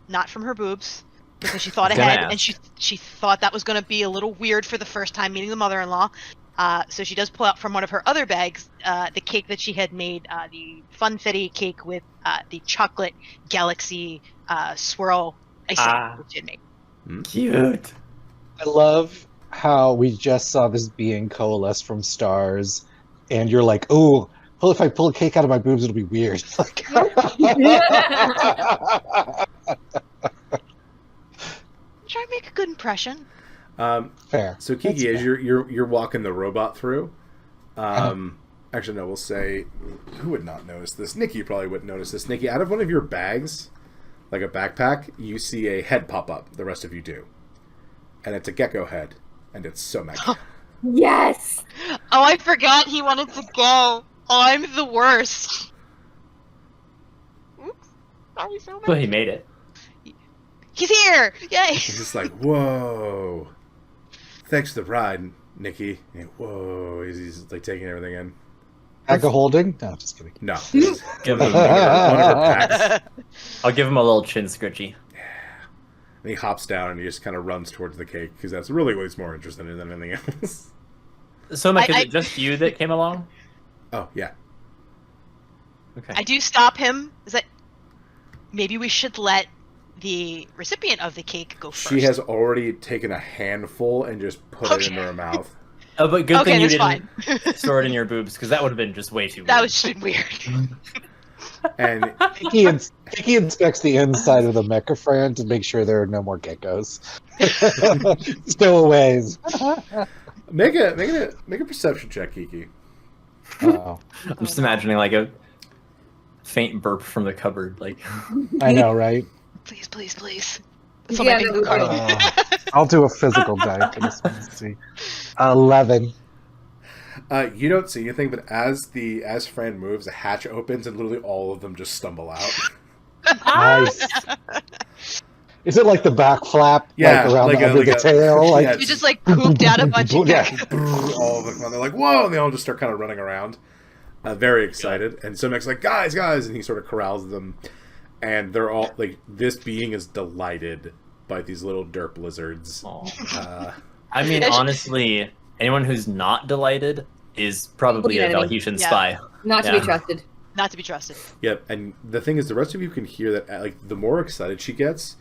not from her boobs, because she thought I was gonna ahead, and she thought that was going to be a little weird for the first time meeting the mother-in-law. So she does pull out from one of her other bags the cake that she had made, the funfetti cake with the chocolate galaxy swirl icing that she had made. Cute. I love how we just saw this being coalesce from stars, and you're like, "Oh, well, if I pull a cake out of my boobs, it'll be weird." Like, Try to make a good impression. fair. So Kiki, That's as you're walking the robot through, actually no, we'll say, who would not notice this? Niki probably wouldn't notice this. Niki, out of one of your bags, like a backpack, you see a head pop up. The rest of you do, and it's a gecko head, and it's so magic. Yes! Oh, I forgot he wanted to go. Oh, I'm the worst. Oops. Sorry so much. Well, he made it. He's here! Yay! He's just like, whoa! Thanks for the ride, Niki. Yeah, whoa! He's like taking everything in. Bag of holding? No, just kidding. No, Give him, one of her packs. I'll give him a little chin scritchy. And he hops down and he just kind of runs towards the cake because that's really what he's more interested in than anything else. So, Mike, is it just you that came along? Oh yeah. Okay. I do stop him. Is that maybe we should let the recipient of the cake go first? She has already taken a handful and just put it into her mouth. Oh, but good Okay, thing you that's didn't fine. store it in your boobs, because that would have been just way too weird. That was just weird. And Kiki inspects the inside of the mecha friend to make sure there are no more geckos. Stowaways. make a perception check, Kiki. Oh, I'm just imagining like a faint burp from the cupboard, like. I know, right? Please, please, please. Yeah, So my bingo no, card. I'll do a physical die for this one. Let's see. 11. You don't see anything, but as Fran moves, a hatch opens and literally all of them just stumble out. Nice. Is it like the back flap, Yeah, like around like the, under the tail? yeah, Like, You just like pooped out a bunch of Yeah. cake. all of them. And they're like, whoa! And they all just start kind of running around, very excited. And Somek's like, guys, and he sort of corrals them. And they're all like, this being is delighted by these little derp lizards. Aw. I mean, honestly, anyone who's not delighted is probably a enemy. Valhutian Yeah. spy. Not to Yeah. be trusted. Not to be trusted. Yep. And the thing is, the rest of you can hear that, like, the more excited she gets,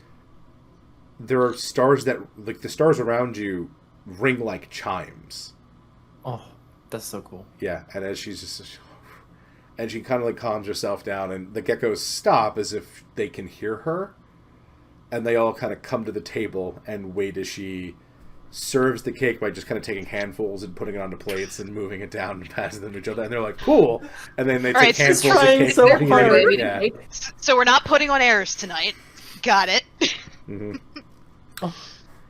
there are stars that, like, the stars around you ring like chimes. Oh, that's so cool. Yeah. And as she's just, and she kind of like calms herself down, and the geckos stop as if they can hear her. And they all kind of come to the table and wait as she serves the cake by just kind of taking handfuls and putting it onto plates and moving it down and passing them to each other. And they're like, cool. And then they All take right, handfuls she's of trying cake. so and putting it hard. in- yeah. So we're not putting on airs tonight. Got it. hmm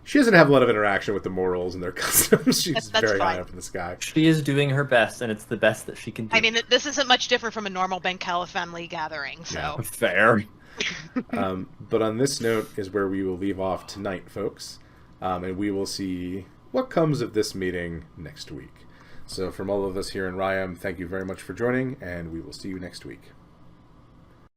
She doesn't have a lot of interaction with the mortals and their customs. She's That's very high fine. up in the sky. She is doing her best, and it's the best that she can do. I mean, this isn't much different from a normal Benkala family gathering, so. fair. But on this note is where we will leave off tonight, folks. And we will see what comes of this meeting next week. So from all of us here in Ryam, thank you very much for joining, and we will see you next week.